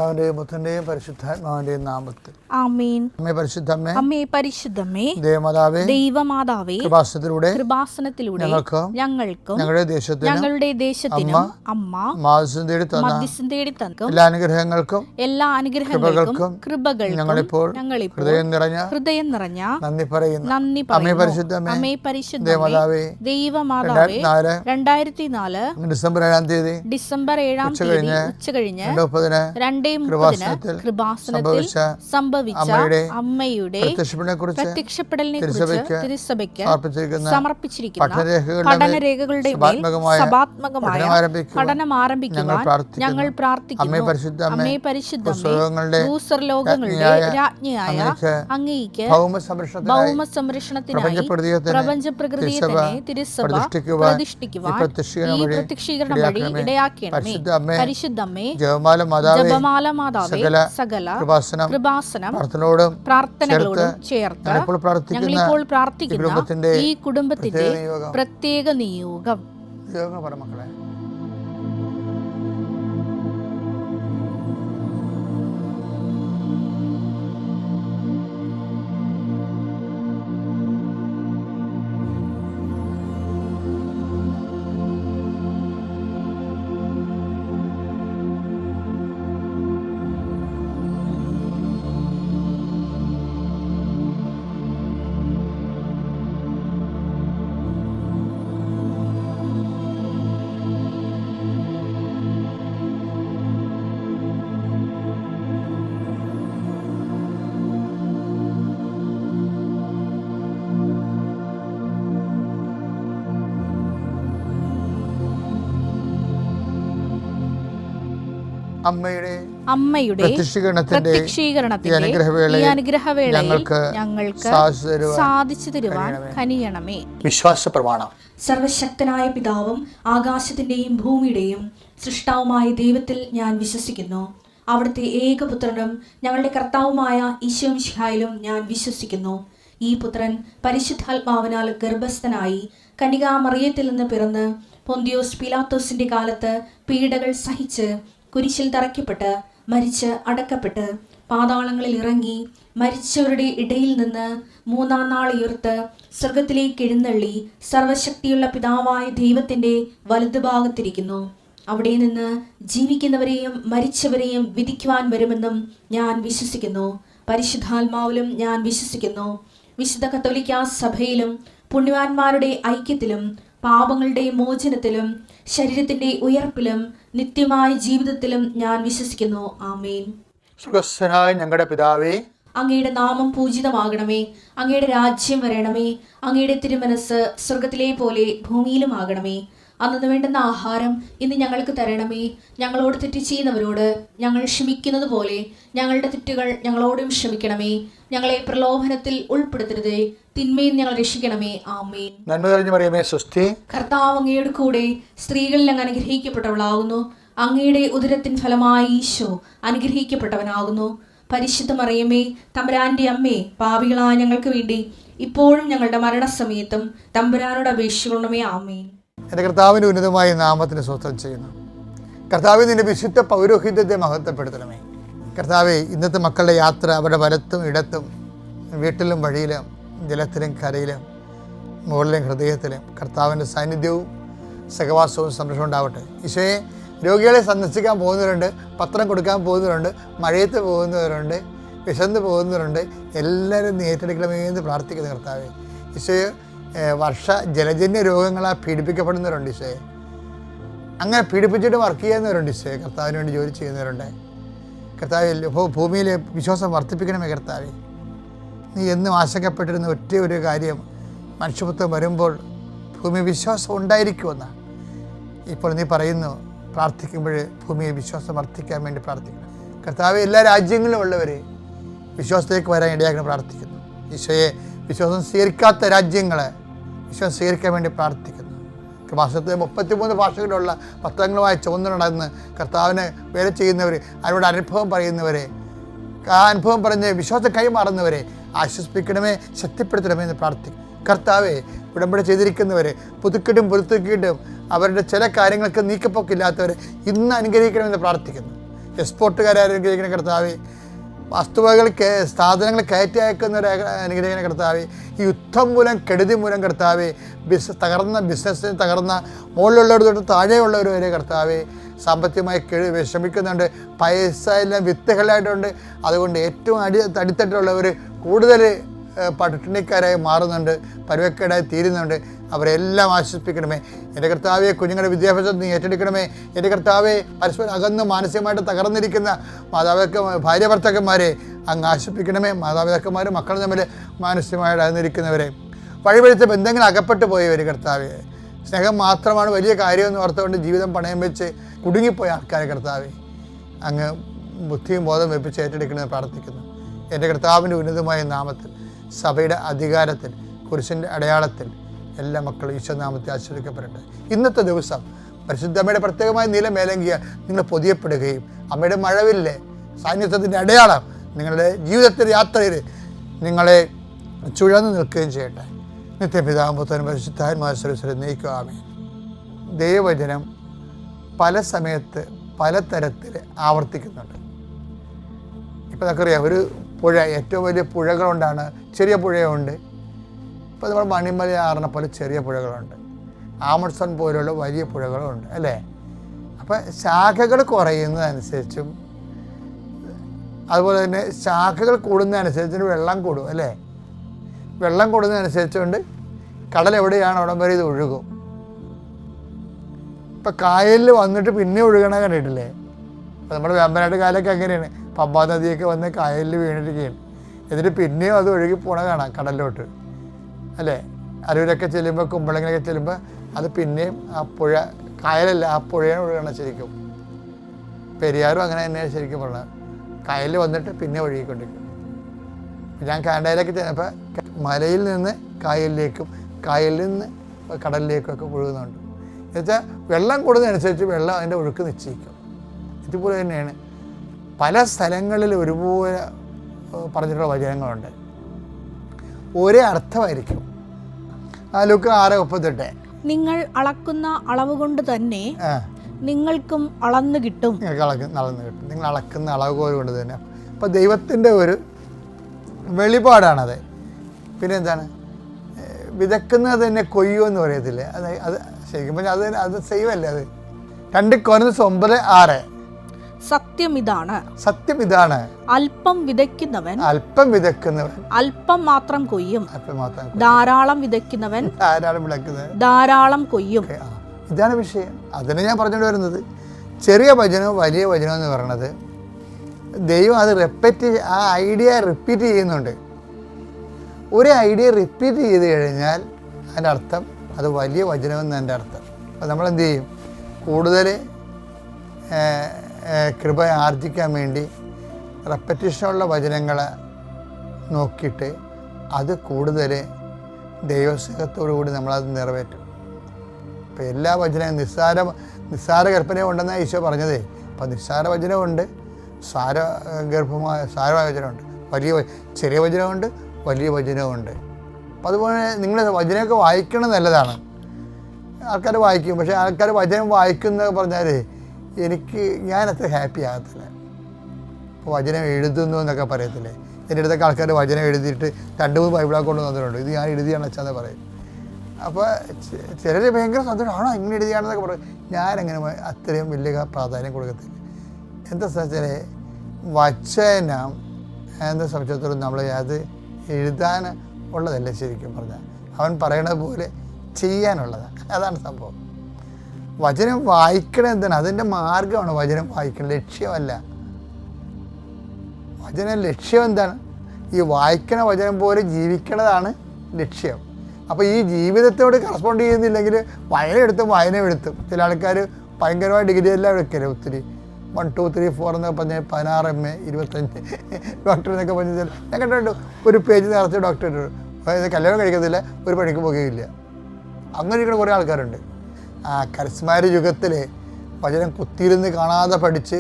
പിതാവിന്റെയും പുത്രന്റെയും പരിശുദ്ധാത്മാവിന്റെയും നാമത്തിൽ ആമേൻ. അമ്മേ പരിശുദ്ധമ്മേ, അമ്മേ പരിശുദ്ധമേ, ദേവമാതാവേ, ദൈവമാതാവേ, കൃപാസനത്തിലൂടെ ഞങ്ങൾക്കും ഞങ്ങളുടെ ദേശത്തിനും അമ്മ മധ്യസ്ഥം തേടി തന്ന എല്ലാ അനുഗ്രഹങ്ങൾക്കും കൃപകൾക്കും ഞങ്ങളിപ്പോൾ ഹൃദയം നിറഞ്ഞ നന്ദി പറയുന്നു. അമ്മേ പരിശുദ്ധമേ, ദൈവമാതാവേ, 2004 ഡിസംബർ 7 ഉച്ചകഴിഞ്ഞ് 2:30 കൃപാസനത്തിൽ സംഭവിച്ച അമ്മയുടെ പ്രത്യക്ഷപ്പെടലിനെ കുറിച്ച് തിരുസഭയ്ക്ക് സമർപ്പിച്ചിരിക്കുന്ന പഠനരേഖകളുടെ മേൽ സഭാത്മകമായ പഠനം ആരംഭിക്കുവാൻ ഞങ്ങൾ പ്രാർത്ഥിക്കുന്നു. അമ്മേ പരിശുദ്ധമേ, ഭൂസ്വർലോകങ്ങളുടെ രാജ്ഞിയായ അങ്ങേയ്ക്ക് ഭൗമ സംരക്ഷണത്തിനായി പ്രപഞ്ച പ്രകൃതിയെ തന്നെ തിരുസഭ പ്രതിഷ്ഠിക്കുവാൻ ഈ പ്രത്യക്ഷീകരണം വഴി ഇടയാക്കണമേ. പരിശുദ്ധമേ, ജപമാല മാതാവേ, സകല കൃപാസനം പ്രാർത്ഥനകളോടും ചേർത്ത് ഞങ്ങളിപ്പോൾ പ്രാർത്ഥിക്കുന്ന ഈ കുടുംബത്തിന്റെ പ്രത്യേക നിയോഗം. അമ്മയുടെ പ്രത്യക്ഷീകരണത്തിന്റെ ഈ അനുഗ്രഹവേളയിൽ ഞങ്ങൾക്ക് സാധിച്ചു തരുവാൻ കനിയണമേ. വിശ്വാസ പ്രമാണം. സർവശക്തനായ പിതാവും ആകാശത്തിന്റെയും ഭൂമിയുടെയും സൃഷ്ടാവുമായ ദൈവത്തിൽ ഞാൻ വിശ്വസിക്കുന്നു. അവിടുത്തെ ഏകപുത്രനും ഞങ്ങളുടെ കർത്താവുമായ ഈശോ മിശിഹായിലും ഞാൻ വിശ്വസിക്കുന്നു. ഈ പുത്രൻ പരിശുദ്ധാത്മാവിനാൽ ഗർഭസ്ഥനായി കന്യകാമറിയത്തിൽ നിന്ന് പിറന്ന് പൊന്തിയോസ് പീലാത്തോസിന്റെ കാലത്ത് പീഡകൾ സഹിച്ച് കുരിശിൽ തറയ്ക്കപ്പെട്ട് മരിച്ച് അടക്കപ്പെട്ട് പാതാളങ്ങളിൽ ഇറങ്ങി മരിച്ചവരുടെ ഇടയിൽ നിന്ന് 3-ാം നാൾ ഉയർത്ത് സ്വർഗത്തിലേക്ക് എഴുന്നള്ളി സർവശക്തിയുള്ള പിതാവായ ദൈവത്തിന്റെ വലതുഭാഗത്തിരിക്കുന്നു. അവിടെ നിന്ന് ജീവിക്കുന്നവരെയും മരിച്ചവരെയും വിധിക്കുവാൻ വരുമെന്നും ഞാൻ വിശ്വസിക്കുന്നു. പരിശുദ്ധാത്മാവിലും ഞാൻ വിശ്വസിക്കുന്നു. വിശുദ്ധ കത്തോലിക്കാ സഭയിലും പുണ്യവാന്മാരുടെ ഐക്യത്തിലും പാപങ്ങളുടെ മോചനത്തിലും ശരീരത്തിന്റെ ഉയർപ്പിലും നിത്യമായ ജീവിതത്തിലും ഞാൻ വിശ്വസിക്കുന്നു. ആമേൻ. സുഖസ്ഥനായ ഞങ്ങളുടെ പിതാവേ, അങ്ങയുടെ നാമം പൂജിതമാകണമേ. അങ്ങയുടെ രാജ്യം വരണമേ. അങ്ങയുടെ തിരുമനസ് സ്വർഗത്തിലെ പോലെ ഭൂമിയിലും ആകണമേ. അന്നു വേണ്ടുന്ന ആഹാരം ഇന്ന് ഞങ്ങൾക്ക് തരണമേ. ഞങ്ങളോട് തെറ്റ് ചെയ്യുന്നവരോട് ഞങ്ങൾ ക്ഷമിക്കുന്നത് പോലെ ഞങ്ങളുടെ തെറ്റുകൾ ഞങ്ങളോടും ക്ഷമിക്കണമേ. ഞങ്ങളെ പ്രലോഭനത്തിൽ ഉൾപ്പെടുത്തരുതേ, തിന്മയിൽ ഞങ്ങൾ രക്ഷിക്കണമേ. ആമേൻ. നന്മ നിറഞ്ഞ മറിയമേ, സ്വസ്തി. കർത്താവ് അങ്ങയുടെ കൂടെ സ്ത്രീകളിൽ അങ്ങ് അനുഗ്രഹിക്കപ്പെട്ടവളാകുന്നു. അങ്ങയുടെ ഉദരത്തിൻ ഫലമായി ഈശോ അനുഗ്രഹിക്കപ്പെട്ടവനാകുന്നു. പരിശുദ്ധ മറിയമേ, തമ്പുരാന്റെ അമ്മേ, പാപികളായ ഞങ്ങൾക്ക് വേണ്ടി ഇപ്പോഴും ഞങ്ങളുടെ മരണസമയത്തും തമ്പുരാനോട് അപേക്ഷിക്കണമേ. ആമേൻ. എൻ്റെ കർത്താവിൻ്റെ ഉന്നതമായ നാമത്തിന് സ്തോത്രം ചെയ്യുന്നു. കർത്താവെ, നിന്റെ വിശുദ്ധ പൗരോഹിത്യത്തെ മഹത്വപ്പെടുത്തണമേ. കർത്താവെ, ഇന്നത്തെ മക്കളുടെ യാത്ര അവരുടെ വലത്തും ഇടത്തും വീട്ടിലും വഴിയിലും ജലത്തിലും കരയിലും മുകളിലും ഹൃദയത്തിലും കർത്താവിൻ്റെ സാന്നിധ്യവും സഹവാസവും സംരക്ഷണം ഉണ്ടാവട്ടെ. ഈശോയെ, രോഗികളെ സന്ദർശിക്കാൻ പോകുന്നവരുണ്ട്, പത്രം കൊടുക്കാൻ പോകുന്നവരുണ്ട്, മഴയത്ത് പോകുന്നവരുണ്ട്, വിശന്ന് പോകുന്നവരുണ്ട്. എല്ലാവരും നീ ഏറ്റെടുക്കണമേ എന്ന് പ്രാർത്ഥിക്കുന്നു. കർത്താവെ, ഈശോയെ, ജലജന്യ രോഗങ്ങളാൽ പീഡിപ്പിക്കപ്പെടുന്നവരുണ്ട്. ഈശോയെ, അങ്ങനെ പീഡിപ്പിച്ചിട്ട് വർക്ക് ചെയ്യുന്നവരുണ്ട്. ഈശോയെ, കർത്താവിന് വേണ്ടി ജോലി ചെയ്യുന്നവരുണ്ട്. കർത്താവിൽ ഭൂമിയിലെ വിശ്വാസം വർദ്ധിപ്പിക്കണമേ. കർത്താവെ, നീ എന്നും ആശങ്കപ്പെട്ടിരുന്ന ഒറ്റ ഒരു കാര്യം, മനുഷ്യപുത്രം വരുമ്പോൾ ഭൂമി വിശ്വാസം ഉണ്ടായിരിക്കുമെന്നാണ്. ഇപ്പോൾ നീ പറയുന്നു, പ്രാർത്ഥിക്കുമ്പോൾ ഭൂമിയെ വിശ്വാസം വർദ്ധിക്കാൻ വേണ്ടി പ്രാർത്ഥിക്കണം. കർത്താവെ, എല്ലാ രാജ്യങ്ങളിലും ഉള്ളവരെ വിശ്വാസത്തിലേക്ക് വരാൻ ഇടയാക്കണം പ്രാർത്ഥിക്കുന്നു. ഈശോയെ, വിശ്വാസം സ്വീകരിക്കാത്ത രാജ്യങ്ങളെ വിശ്വാസം സ്വീകരിക്കാൻ വേണ്ടി പ്രാർത്ഥിക്കുന്നു. മാസത്തെ 33 ഭാഷകളുള്ള പത്രങ്ങളുമായി ചുവന്നുണ്ടാകുന്ന കർത്താവിനെ വേല ചെയ്യുന്നവർ, അവരുടെ അനുഭവം പറയുന്നവരെ, ആ അനുഭവം പറഞ്ഞ് വിശ്വാസം കൈമാറുന്നവരെ ആശ്വസിപ്പിക്കണമേ, ശക്തിപ്പെടുത്തണമേ എന്ന് പ്രാർത്ഥിക്കും. കർത്താവെ, ഉടമ്പടി ചെയ്തിരിക്കുന്നവരെ പുതുക്കിയിട്ടും അവരുടെ ചില കാര്യങ്ങൾക്ക് നീക്കപ്പൊക്കില്ലാത്തവരെ ഇന്ന് അനുഗ്രഹിക്കണമെന്ന് പ്രാർത്ഥിക്കുന്നു. എക്സ്പോർട്ടുകാരെ അനുഗ്രഹിക്കണ കർത്താവേ, വസ്തുവകൾ സാധനങ്ങൾ കയറ്റി അയക്കുന്നവരെ അനുഗ്രഹിക്കണ കർത്താവേ, ഈ യുദ്ധം മൂലം കെടുതി മൂലം കർത്താവേ തകർന്ന ബിസിനസ്സിന് തകർന്ന മുകളിലുള്ളവർ തൊട്ട് താഴെയുള്ളവർ വരെ കർത്താവേ സാമ്പത്തികമായി വിഷമിക്കുന്നുണ്ട്. പൈസ എല്ലാം വിത്തുകളായിട്ടുണ്ട്. അതുകൊണ്ട് ഏറ്റവും അടിത്തട്ടിലുള്ളവർ കൂടുതൽ പട്ടിണിക്കാരായി മാറുന്നുണ്ട്, പരുവക്കേടായി തീരുന്നുണ്ട്. അവരെല്ലാം ആശ്വസിപ്പിക്കണമേ. എൻ്റെ കർത്താവെ, കുഞ്ഞുങ്ങളുടെ വിദ്യാഭ്യാസം നീ ഏറ്റെടുക്കണമേ. എൻ്റെ കർത്താവെ, പരസ്പരം അകന്ന് മാനസികമായിട്ട് തകർന്നിരിക്കുന്ന ഭാര്യ ഭർത്താക്കന്മാരെ അങ്ങ് ആശ്വസിപ്പിക്കണമേ. മാതാപിതാക്കന്മാരും മക്കളും തമ്മിൽ മാനസികമായിട്ട് അകന്നിരിക്കുന്നവരെ, വഴിപഴിച്ച ബന്ധങ്ങൾ അകപ്പെട്ടു പോയവർ കർത്താവെ, സ്നേഹം മാത്രമാണ് വലിയ കാര്യമെന്ന് ഓർത്തുകൊണ്ട് ജീവിതം പണയം വെച്ച് കുടുങ്ങിപ്പോയ ആൾക്കാരെ കർത്താവെ അങ്ങ് ബുദ്ധിയും ബോധം വെപ്പിച്ച് ഏറ്റെടുക്കണമെന്ന് പ്രാർത്ഥിക്കുന്നു. എൻ്റെ കർത്താവിൻ്റെ ഉന്നതമായ നാമത്തിൽ, സഭയുടെ അധികാരത്തിൽ, കുരിശിൻ്റെ അടയാളത്തിൽ എല്ലാ മക്കളും ഈശോനാമത്തിൽ ആശ്രയിക്കപ്പെടട്ടെ. ഇന്നത്തെ ദിവസം പരിശുദ്ധ അമ്മയുടെ പ്രത്യേകമായ നീല മേലങ്കിയ നിങ്ങൾ പൊതിയപ്പെടുകയും അമ്മയുടെ മഴവില്ലേ സാന്നിധ്യത്തിൻ്റെ അടയാളം നിങ്ങളുടെ ജീവിതത്തിൻ്റെ യാത്രയിൽ നിങ്ങളെ ചുഴന്നു നിൽക്കുകയും ചെയ്യട്ടെ. നിത്യപിതാമ്പുത്രനും പരിശുദ്ധാത്മാശ്വരം നയിക്കുക. ആമേൻ. ദൈവവചനം പല സമയത്ത് പല തരത്തിൽ ആവർത്തിക്കുന്നുണ്ട്. ഇപ്പം നമുക്കറിയാം, ഒരു പുഴ, ഏറ്റവും വലിയ പുഴകളുണ്ടാണ്, ചെറിയ പുഴയുണ്ട്. ഇപ്പോൾ നമ്മൾ മണിമല ആറിനെ പോലെ ചെറിയ പുഴകളുണ്ട്, ആമസോൺ പോലുള്ള വലിയ പുഴകളുണ്ട്, അല്ലേ? അപ്പം ശാഖകൾ കുറയുന്നതനുസരിച്ചും അതുപോലെ തന്നെ ശാഖകൾ കൂടുന്നതനുസരിച്ച് വെള്ളം കൂടും, അല്ലേ? വെള്ളം കൂടുന്നതനുസരിച്ചുകൊണ്ട് കടൽ എവിടെയാണ് അവിടം വരെ ഇത് ഒഴുകും. ഇപ്പം കായലിൽ വന്നിട്ട് പിന്നെ ഒഴുകണ കണ്ടിട്ടില്ലേ? അപ്പോൾ നമ്മുടെ വേമ്പനാട്ട് കായലൊക്കെ അങ്ങനെയാണ്, പമ്പാ നദിയൊക്കെ വന്ന് കായലിൽ വീണിരിക്കുകയാണ്. എന്നിട്ട് പിന്നെയും അത് ഒഴുകി പോണ കാണാം കടലിലോട്ട്, അല്ലേ? അരൂരൊക്കെ ചെല്ലുമ്പോൾ, കുമ്പളങ്ങിലൊക്കെ ചെല്ലുമ്പോൾ അത് പിന്നെയും ആ പുഴ, കായലല്ല ആ പുഴയാണ് ഒഴുകണം ശരിക്കും. പെരിയാറും അങ്ങനെ തന്നെയാണ് ശരിക്കും പറഞ്ഞത്. കായലിൽ വന്നിട്ട് പിന്നെ ഒഴുകിക്കൊണ്ടിരിക്കും. ഞാൻ കാനഡയിലൊക്കെ ചെന്നപ്പോൾ മലയിൽ നിന്ന് കായലിലേക്കും കായലിൽ നിന്ന് കടലിലേക്കും ഒക്കെ ഒഴുകുന്നുണ്ട്. എന്നുവെച്ചാൽ വെള്ളം കൂടുന്നതനുസരിച്ച് വെള്ളം അതിൻ്റെ ഒഴുക്ക് നിശ്ചയിക്കും. ഇതുപോലെ തന്നെയാണ് പല സ്ഥലങ്ങളിൽ ഒരുപോലെ പറഞ്ഞിട്ടുള്ള വചനങ്ങളുണ്ട്, ഒരേ അർത്ഥമായിരിക്കും. ലൂക്ക 6:38 നിങ്ങൾ അളക്കുന്ന അളവ് കൊണ്ട് തന്നെ നിങ്ങൾക്കും അളന്നു കിട്ടും. നിങ്ങൾ അളക്കുന്ന അളവ് കൊണ്ട് തന്നെ. അപ്പം ദൈവത്തിൻ്റെ ഒരു വെളിപാടാണത്. പിന്നെ എന്താണ്, വിതക്കുന്നത് തന്നെ കൊയ്യുമെന്ന് പറയത്തില്ലേ? അത് ശരിക്കും പറഞ്ഞാൽ അത് സെയിമല്ലേ? അത് 2 കൊരിന്ത്യർ 9:6 സത്യം ഇതാണ്, അല്പം വിതയ്ക്കുന്നവൻ അല്പം മാത്രം കൊയ്യും, ധാരാളം വിതയ്ക്കുന്നവൻ ധാരാളം കൊയ്യും. ഇതാണ് വിഷയം. അതിനെ ഞാൻ പറഞ്ഞുകൊണ്ട് വരുന്നത്. ചെറിയ വചനവും വലിയ വചനവും എന്ന് പറയുന്നത് ദൈവം അത് ആ ഐഡിയ റിപ്പീറ്റ് ചെയ്യുന്നുണ്ട്. ഒരു ഐഡിയ റിപ്പീറ്റ് ചെയ്ത് കഴിഞ്ഞാൽ അതിൻ്റെ അർത്ഥം അത് വലിയ വചനമെന്ന് എൻ്റെ അർത്ഥം. അപ്പോൾ നമ്മളെന്ത് ചെയ്യും? കൂടുതൽ കൃപ ആർജിക്കാൻ വേണ്ടി റെപ്പറ്റീഷനുള്ള വചനങ്ങളെ നോക്കിയിട്ട് അത് കൂടുതൽ ദൈവസ്നേഹത്തോടുകൂടി നമ്മളത് നിറവേറ്റും. അപ്പോൾ എല്ലാ വചനവും നിസ്സാര കൽപ്പനയും ഉണ്ടെന്നാണ് ഈശോ പറഞ്ഞതേ. അപ്പോൾ നിസ്സാര വചനമുണ്ട്, സാരമായ വചനമുണ്ട്, ചെറിയ വചനമുണ്ട്, വലിയ വചനമുണ്ട്. അപ്പോൾ അതുപോലെ നിങ്ങൾ വചനമൊക്കെ വായിക്കണം നല്ലതാണ്. ആൾക്കാർ വായിക്കും, പക്ഷേ ആൾക്കാർ വചനം വായിക്കുന്ന പറഞ്ഞാൽ ഞാനത്ര ഹാപ്പി ആകത്തില്ല. ഇപ്പോൾ വചനം എഴുതുന്നു എന്നൊക്കെ പറയത്തില്ലേ? എൻ്റെ അടുത്തൊക്കെ ആൾക്കാർ വചനം എഴുതിയിട്ട് 2-3 ബൈബിളൊക്കെ കൊണ്ട് വന്നിട്ടുണ്ട്. ഇത് ഞാൻ എഴുതിയാണ് വെച്ചാൽ പറയും. അപ്പോൾ ചിലർ ഭയങ്കര സന്തോഷമാണോ ഇങ്ങനെ എഴുതിയാണെന്നൊക്കെ പറയും. ഞാനങ്ങനെ അത്രയും വലിയ പ്രാധാന്യം കൊടുക്കത്തില്ല. എന്താ വെച്ചാൽ വചനം എന്ന സംബന്ധിച്ചിടത്തോളം നമ്മൾ അത് എഴുതാൻ ഉള്ളതല്ല ശരിക്കും പറഞ്ഞാൽ, അവൻ പറയണത് പോലെ ചെയ്യാനുള്ളതാണ്. അതാണ് സംഭവം. വചനം വായിക്കണം എന്താണ്? അതിൻ്റെ മാർഗമാണ് വചനം വായിക്കണം, ലക്ഷ്യമല്ല. വചനം ലക്ഷ്യം എന്താണ്? ഈ വായിക്കണ വചനം പോലെ ജീവിക്കണതാണ് ലക്ഷ്യം. അപ്പോൾ ഈ ജീവിതത്തോട് കറസ്പോണ്ട് ചെയ്യുന്നില്ലെങ്കിൽ വായന എടുത്തും ചില ആൾക്കാർ ഭയങ്കരമായ ഡിഗ്രി എല്ലാം എടുക്കല്ലേ, ഒത്തിരി 1, 2, 3, 4 എന്നൊക്കെ പറഞ്ഞാൽ 16 MA 25 ഡോക്ടർ എന്നൊക്കെ പറഞ്ഞാൽ ഞാൻ കണ്ടിട്ടുണ്ട്. ഒരു പേജ് നിറച്ച് ഡോക്ടർ കല്യാണം കഴിക്കത്തില്ല, ഒരു പണിക്ക് പോകുകയില്ല. അങ്ങനെ ഇരിക്കുന്ന കുറേ ആൾക്കാരുണ്ട്. കരിസ്മാരി യുഗത്തിൽ വചനം കുത്തിയിരുന്ന് കാണാതെ പഠിച്ച്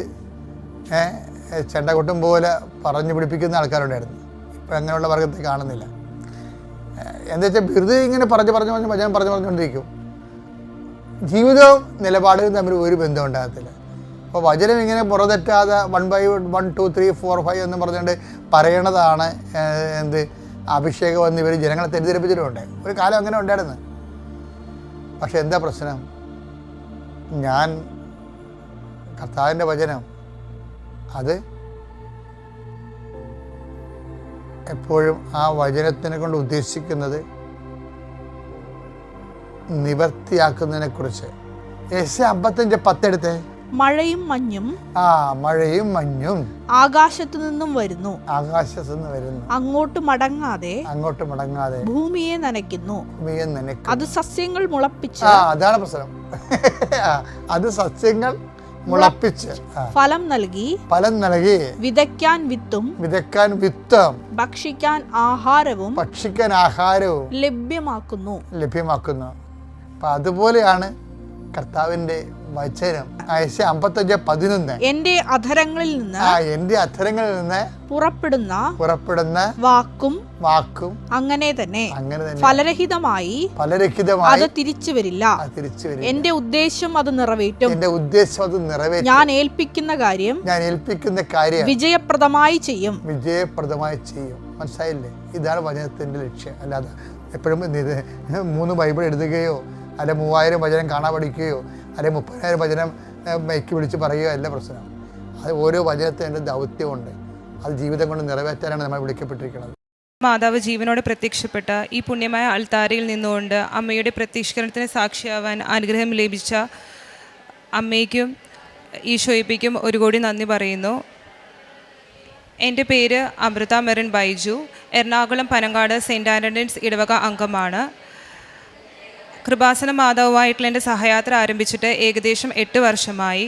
ചെണ്ടകൊട്ടും പോലെ പറഞ്ഞു പിടിപ്പിക്കുന്ന ആൾക്കാരുണ്ടായിരുന്നു. ഇപ്പം അങ്ങനെയുള്ള വർഗത്തെ കാണുന്നില്ല. എന്താ വെച്ചാൽ വെറുതെ ഇങ്ങനെ വചനം പറഞ്ഞുകൊണ്ടിരിക്കും. ജീവിതവും നിലപാടും തമ്മിൽ ഒരു ബന്ധം ഉണ്ടാകത്തില്ല. അപ്പോൾ വചനം ഇങ്ങനെ പുറതെറ്റാതെ 1/1 2 3 4 5 എന്ന് പറഞ്ഞുകൊണ്ട് പറയണതാണ് എന്ത് അഭിഷേകം എന്ന് ഇവർ ജനങ്ങളെ തെറ്റിദ്ധരിപ്പിച്ചിട്ടുമുണ്ട്. ഒരു കാലം അങ്ങനെ ഉണ്ടായിരുന്നു. പക്ഷെ എന്താ പ്രശ്നം? ഞാൻ കർത്താവിൻ്റെ വചനം അത് എപ്പോഴും ആ വചനത്തിനെ കൊണ്ട് ഉദ്ദേശിക്കുന്നത് നിവർത്തിയാക്കുന്നതിനെക്കുറിച്ച്. യെശയ്യാ 55:10 എടുത്തേ. മഴയും മഞ്ഞും മഴയും മഞ്ഞും ആകാശത്തു നിന്നും വരുന്നു, അങ്ങോട്ട് മടങ്ങാതെ ഭൂമിയെ നനയ്ക്കുന്നു. അത് സസ്യങ്ങൾ മുളപ്പിച്ച് അതാണ് പ്രശ്നം. അത് സസ്യങ്ങൾ മുളപ്പിച്ച് ഫലം നൽകി വിതയ്ക്കാൻ വിത്തും ഭക്ഷിക്കാൻ ആഹാരവും ലഭ്യമാക്കുന്നു. അപ്പൊ അതുപോലെയാണ് കർത്താവിന്റെ വചനം. യെശയ്യാ 55:11 എന്റെ അധരങ്ങളിൽ നിന്ന് പുറപ്പെടുന്ന വാക്കും അങ്ങനെ തന്നെ ഫലരഹിതമായി അത് തിരിച്ചു വരില്ല. എന്റെ ഉദ്ദേശം അത് നിറവേറ്റും. ഞാൻ ഏൽപ്പിക്കുന്ന കാര്യം വിജയപ്രദമായി ചെയ്യും. മനസ്സിലായില്ലേ? ഇതാണ് വചനത്തിന്റെ ലക്ഷ്യം. അല്ലാതെ എപ്പോഴും 3 ബൈബിൾ എഴുതുകയോ അല്ലെ 3000 വചനം കാണാൻ പഠിക്കുകയോ അല്ലെ 30,000 വചനം മൈക്ക് വിളിച്ച് പറയുകയോ അല്ല പ്രശ്നം. അത് ഓരോ വചനത്തിൻ്റെ ദൗത്യമുണ്ട്. അത് ജീവിതം കൊണ്ട് നിറവേറ്റാനാണ് നമ്മൾ വിളിക്കപ്പെട്ടിരിക്കുന്നത്. മാതാവ് ജീവനോടെ പ്രത്യക്ഷപ്പെട്ട ഈ പുണ്യമായ അൾത്താരയിൽ നിന്നുകൊണ്ട് അമ്മയുടെ പ്രത്യക്ഷീകരണത്തിന് സാക്ഷിയാവാൻ അനുഗ്രഹം ലഭിച്ച അമ്മയ്ക്കും ഈശോയ്ക്കും ഒരു കോടി നന്ദി പറയുന്നു. എൻ്റെ പേര് അമൃത മെറിൻ ബൈജു. എറണാകുളം പനങ്കാട് സെൻറ്റ് ആൻ്റണീസ് ഇടവക അംഗമാണ്. കൃപാസന മാതാവുമായിട്ടുള്ള എൻ്റെ സഹയാത്ര ആരംഭിച്ചിട്ട് ഏകദേശം 8 വർഷമായി.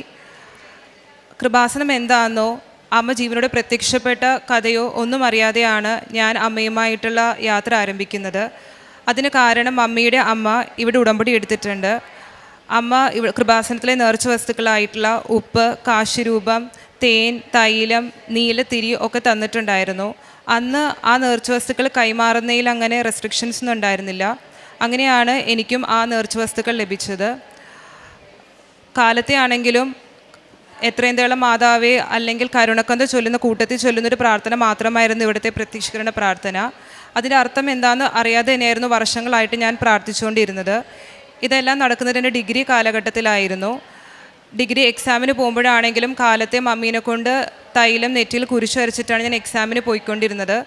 കൃപാസനം എന്താണെന്നോ അമ്മ ജീവനോട് പ്രത്യക്ഷപ്പെട്ട കഥയോ ഒന്നും അറിയാതെയാണ് ഞാൻ അമ്മയുമായിട്ടുള്ള യാത്ര ആരംഭിക്കുന്നത്. അതിന് കാരണം അമ്മയുടെ അമ്മ ഇവിടെ ഉടമ്പടി എടുത്തിട്ടുണ്ട്. അമ്മ കൃപാസനത്തിലെ നേർച്ച വസ്തുക്കളായിട്ടുള്ള ഉപ്പ്, കാശിരൂപം, തേൻ, തൈലം, നീലത്തിരി ഒക്കെ തന്നിട്ടുണ്ടായിരുന്നു. അന്ന് ആ നേർച്ച വസ്തുക്കൾ കൈമാറുന്നതിൽ അങ്ങനെ റെസ്ട്രിക്ഷൻസ് ഒന്നും ഉണ്ടായിരുന്നില്ല. അങ്ങനെയാണ് എനിക്കും ആ നേർച്ച വസ്തുക്കൾ ലഭിച്ചത്. കാലത്തെ ആണെങ്കിലും എത്രയും തേളം മാതാവേ അല്ലെങ്കിൽ കരുണക്കന്ത ചൊല്ലുന്ന കൂട്ടത്തിൽ ചൊല്ലുന്നൊരു പ്രാർത്ഥന മാത്രമായിരുന്നു ഇവിടുത്തെ പ്രത്യക്ഷീകരണ പ്രാർത്ഥന. അതിൻ്റെ അർത്ഥം എന്താണെന്ന് അറിയാതെ തന്നെയായിരുന്നു വർഷങ്ങളായിട്ട് ഞാൻ പ്രാർത്ഥിച്ചുകൊണ്ടിരുന്നത്. ഇതെല്ലാം നടക്കുന്നത് എൻ്റെ ഡിഗ്രി കാലഘട്ടത്തിലായിരുന്നു. ഡിഗ്രി എക്സാമിന് പോകുമ്പോഴാണെങ്കിലും കാലത്തെ മമ്മീനെ കൊണ്ട് തൈലം നെറ്റിയിൽ കുരിശ് വരച്ചിട്ടാണ് ഞാൻ എക്സാമിന് പോയിക്കൊണ്ടിരുന്നത്.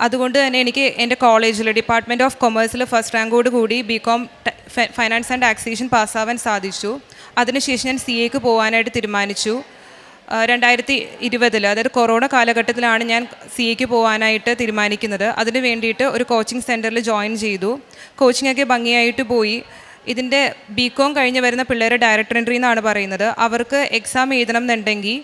അതുകൊണ്ട് തന്നെ എനിക്ക് എൻ്റെ കോളേജിൽ ഡിപ്പാർട്ട്മെൻറ്റ് ഓഫ് കൊമേഴ്സിൽ ഫസ്റ്റ് റാങ്കോട് കൂടി BCom ഫൈനാൻസ് ആൻഡ് ടാക്സേഷൻ പാസ്സാവാൻ സാധിച്ചു. അതിനുശേഷം ഞാൻ CAക്ക് പോകാനായിട്ട് തീരുമാനിച്ചു. 2020 അതായത് കൊറോണ കാലഘട്ടത്തിലാണ് ഞാൻ CAക്ക് പോകാനായിട്ട് തീരുമാനിക്കുന്നത്. അതിന് വേണ്ടിയിട്ട് ഒരു കോച്ചിങ് സെൻറ്ററിൽ ജോയിൻ ചെയ്തു. കോച്ചിങ്ങൊക്കെ ഭംഗിയായിട്ട് പോയി. ഇതിൻ്റെ BCom കഴിഞ്ഞ് വരുന്ന പിള്ളേരെ ഡയറക്ടർ എൻട്രി എന്നാണ് പറയുന്നത്. അവർക്ക് എക്സാം എഴുതണം എന്നുണ്ടെങ്കിൽ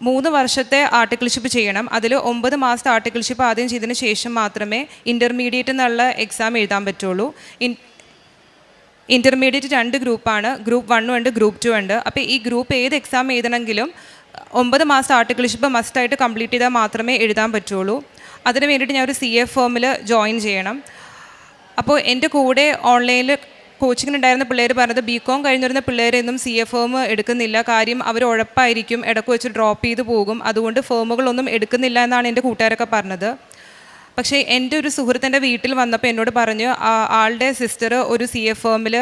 3 വർഷത്തെ ആർട്ടിക്കിൾഷിപ്പ് ചെയ്യണം. അതിൽ 9 മാസത്തെ ആർട്ടിക്കിൾഷിപ്പ് ആദ്യം ചെയ്തതിന് ശേഷം മാത്രമേ ഇൻ്റർമീഡിയറ്റ് എന്നുള്ള എക്സാം എഴുതാൻ പറ്റുള്ളൂ. ഇൻ്റർമീഡിയറ്റ് 2 ഗ്രൂപ്പാണ്. ഗ്രൂപ്പ് 1 ഉണ്ട്, ഗ്രൂപ്പ് 2 ഉണ്ട്. അപ്പോൾ ഈ ഗ്രൂപ്പ് ഏത് എക്സാം എഴുതണമെങ്കിലും 9 മാസത്തെ ആർട്ടിക്കിൾഷിപ്പ് മസ്റ്റായിട്ട് കംപ്ലീറ്റ് ചെയ്താൽ മാത്രമേ എഴുതാൻ പറ്റുള്ളൂ. അതിന് വേണ്ടിയിട്ട് ഞാൻ ഒരു CA ഫേമിൽ ജോയിൻ ചെയ്യണം. അപ്പോൾ എൻ്റെ കൂടെ ഓൺലൈനിൽ കോച്ചിങ്ങിനുണ്ടായിരുന്ന പിള്ളേർ പറഞ്ഞത് BCom കഴിഞ്ഞിരുന്ന പിള്ളേരൊന്നും CA ഫേം എടുക്കുന്നില്ല. കാര്യം അവർ ഉഴപ്പായിരിക്കും, ഇടയ്ക്ക് വെച്ച് ഡ്രോപ്പ് ചെയ്ത് പോകും. അതുകൊണ്ട് ഫേമുകളൊന്നും എടുക്കുന്നില്ല എന്നാണ് എൻ്റെ കൂട്ടുകാരൊക്കെ പറഞ്ഞത്. പക്ഷേ എൻ്റെ ഒരു സുഹൃത്തിൻ്റെ വീട്ടിൽ വന്നപ്പോൾ എന്നോട് പറഞ്ഞു ആളുടെ സിസ്റ്റർ ഒരു CA ഫേമിൽ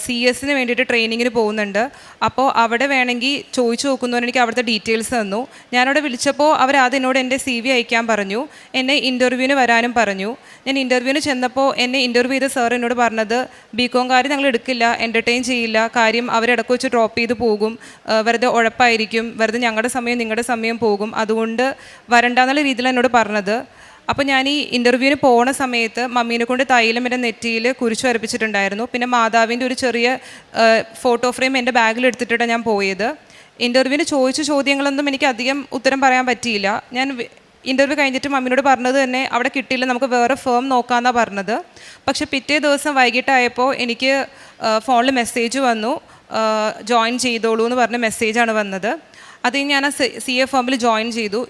CS-ന് വേണ്ടിയിട്ട് ട്രെയിനിങ്ങിന് പോകുന്നുണ്ട്. അപ്പോൾ അവിടെ വേണമെങ്കിൽ ചോദിച്ചു നോക്കുന്നവർ എനിക്ക് അവിടുത്തെ ഡീറ്റെയിൽസ് തന്നു. ഞാനവിടെ വിളിച്ചപ്പോൾ അവരാദ്യം എന്നോട് എൻ്റെ CV അയക്കാൻ പറഞ്ഞു. എന്നെ ഇൻ്റർവ്യൂവിന് വരാനും പറഞ്ഞു. ഞാൻ ഇൻ്റർവ്യൂവിന് ചെന്നപ്പോൾ എന്നെ ഇൻ്റർവ്യൂ ചെയ്ത സാർ എന്നോട് പറഞ്ഞത് BComകാർ ഞങ്ങൾ എടുക്കില്ല, എൻ്റർടൈൻ ചെയ്യില്ല. കാര്യം അവരിടക്ക് വെച്ച് ഡ്രോപ്പ് ചെയ്ത് പോകും, വെറുതെ ഉഴപ്പായിരിക്കും, വെറുതെ ഞങ്ങളുടെ സമയം നിങ്ങളുടെ സമയം പോകും, അതുകൊണ്ട് വരണ്ടെന്നുള്ള രീതിയിൽ എന്നോട് പറഞ്ഞത്. അപ്പോൾ ഞാൻ ഈ ഇൻ്റർവ്യൂവിന് പോകുന്ന സമയത്ത് മമ്മീനെ കൊണ്ട് തൈലം എൻ്റെ നെറ്റിയിൽ കുരിശ് വരപ്പിച്ചിട്ടുണ്ടായിരുന്നു. പിന്നെ മാതാവിൻ്റെ ഒരു ചെറിയ ഫോട്ടോ ഫ്രെയിം എൻ്റെ ബാഗിൽ എടുത്തിട്ടാണ് ഞാൻ പോയത്. ഇൻ്റർവ്യൂവിന് ചോദിച്ച ചോദ്യങ്ങളൊന്നും എനിക്ക് അധികം ഉത്തരം പറയാൻ പറ്റിയില്ല. ഞാൻ ഇൻ്റർവ്യൂ കഴിഞ്ഞിട്ട് മമ്മിനോട് പറഞ്ഞത് തന്നെ അവിടെ കിട്ടിയില്ല, നമുക്ക് വേറെ ഫേം നോക്കാമെന്നാണ് പറഞ്ഞത്. പക്ഷേ പിറ്റേ ദിവസം വൈകിട്ടായപ്പോൾ എനിക്ക് ഫോണിൽ മെസ്സേജ് വന്നു, ജോയിൻ ചെയ്തോളൂ എന്ന് പറഞ്ഞ മെസ്സേജാണ് വന്നത്. അത് ഞാൻ ആ CA ഫേമിൽ ജോയിൻ ചെയ്തു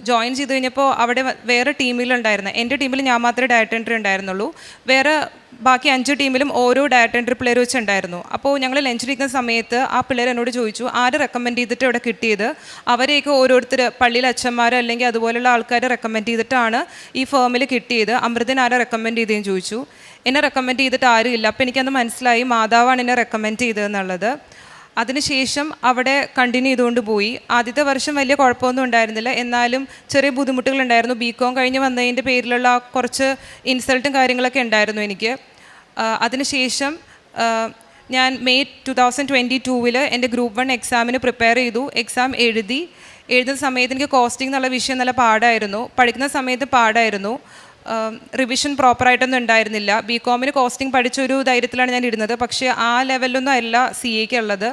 കഴിഞ്ഞപ്പോൾ അവിടെ വേറെ ടീമിലുണ്ടായിരുന്നു. എൻ്റെ ടീമിൽ ഞാൻ മാത്രമേ ഡയറക്ടർ എൻട്രി ഉണ്ടായിരുന്നുള്ളൂ. വേറെ ബാക്കി 5 ടീമിലും ഓരോ ഡയറ്റ് എൻട്രി പിള്ളേർ വെച്ചുണ്ടായിരുന്നു. അപ്പോൾ ഞങ്ങൾ ലഞ്ചിലിരിക്കുന്ന സമയത്ത് ആ പിള്ളേർ എന്നോട് ചോദിച്ചു ആര് റെക്കമെൻഡ് ചെയ്തിട്ട് ഇവിടെ കിട്ടിയത്. അവരെയൊക്കെ ഓരോരുത്തർ പള്ളിയിലെ അച്ഛന്മാരോ അല്ലെങ്കിൽ അതുപോലുള്ള ആൾക്കാർ റെക്കമെൻഡ് ചെയ്തിട്ടാണ് ഈ ഫേമിൽ കിട്ടിയത്. അമൃതൻ ആരെ റെക്കമെൻഡ് ചെയ്തതെന്ന് ചോദിച്ചു. എന്നെ റെക്കമെൻഡ് ചെയ്തിട്ട് ആരും ഇല്ല. അപ്പോൾ എനിക്കത് മനസ്സിലായി മാതാവാണ് എന്നെ റെക്കമെൻഡ് ചെയ്തതെന്നുള്ളത്. അതിനുശേഷം അവിടെ കണ്ടിന്യൂ ചെയ്തുകൊണ്ട് പോയി. ആദ്യത്തെ വർഷം വലിയ കുഴപ്പമൊന്നും ഉണ്ടായിരുന്നില്ല, എന്നാലും ചെറിയ ബുദ്ധിമുട്ടുകളുണ്ടായിരുന്നു. BCom കഴിഞ്ഞ് വന്നതിൻ്റെ പേരിലുള്ള കുറച്ച് ഇൻസൾട്ടും കാര്യങ്ങളൊക്കെ ഉണ്ടായിരുന്നു എനിക്ക്. അതിനുശേഷം ഞാൻ മെയ് 2022 എൻ്റെ ഗ്രൂപ്പ് 1 എക്സാമിന് പ്രിപ്പയർ ചെയ്തു. എക്സാം എഴുതുന്ന സമയത്ത് എനിക്ക് കോസ്റ്റിംഗ് എന്നുള്ള വിഷയം നല്ല പാടായിരുന്നു. പഠിക്കുന്ന സമയത്ത് പാടായിരുന്നു. റിവിഷൻ പ്രോപ്പറായിട്ടൊന്നും ഉണ്ടായിരുന്നില്ല. BComന് കോസ്റ്റിംഗ് പഠിച്ചൊരു ധൈര്യത്തിലാണ് ഞാൻ ഇരുന്നത്. പക്ഷേ ആ ലെവലിലൊന്നും അല്ല CA ഉള്ളത്.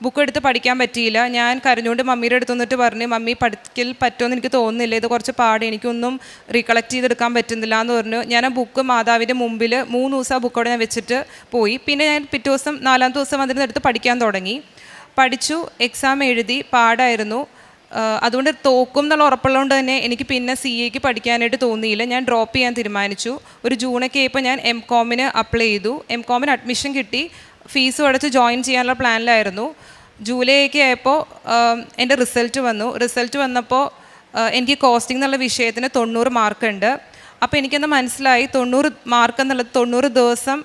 ബുക്ക് എടുത്ത് പഠിക്കാൻ പറ്റിയില്ല. ഞാൻ കരഞ്ഞുകൊണ്ട് മമ്മിയുടെ അടുത്ത് വന്നിട്ട് പറഞ്ഞു, മമ്മി പഠിക്കൽ പറ്റുമെന്ന് എനിക്ക് തോന്നുന്നില്ല, ഇത് കുറച്ച് പാട്, എനിക്കൊന്നും റീകളക്ട് ചെയ്തെടുക്കാൻ പറ്റുന്നില്ല എന്ന് പറഞ്ഞു. ഞാൻ ആ ബുക്ക് മാതാവിൻ്റെ മുമ്പിൽ 3 ദിവസം ആ ബുക്കോടെ ഞാൻ വെച്ചിട്ട് പോയി. പിന്നെ ഞാൻ പിറ്റേ ദിവസം 4ാമത്തെ ദിവസം അതിനെടുത്ത് പഠിക്കാൻ തുടങ്ങി. പഠിച്ചു, എക്സാം എഴുതി, പാടായിരുന്നു. അതുകൊണ്ട് തോക്കും എന്നുള്ള ഉറപ്പുള്ളതുകൊണ്ട് തന്നെ എനിക്ക് പിന്നെ CAക്ക് പഠിക്കാനായിട്ട് തോന്നിയില്ല. ഞാൻ ഡ്രോപ്പ് ചെയ്യാൻ തീരുമാനിച്ചു. ഒരു ജൂണൊക്കെ ആയപ്പോൾ ഞാൻ MComന് അപ്ലൈ ചെയ്തു. MComന് അഡ്മിഷൻ കിട്ടി. ഫീസും അടച്ച് ജോയിൻ ചെയ്യാനുള്ള പ്ലാനിലായിരുന്നു. ജൂലൈ ഒക്കെ ആയപ്പോൾ എൻ്റെ റിസൾട്ട് വന്നപ്പോൾ എനിക്ക് കോസ്റ്റിംഗ് എന്നുള്ള വിഷയത്തിന് 90 മാർക്കുണ്ട്. അപ്പോൾ എനിക്കെന്ന് മനസ്സിലായി 90 മാർക്ക് എന്നുള്ളത് 90 ദിവസം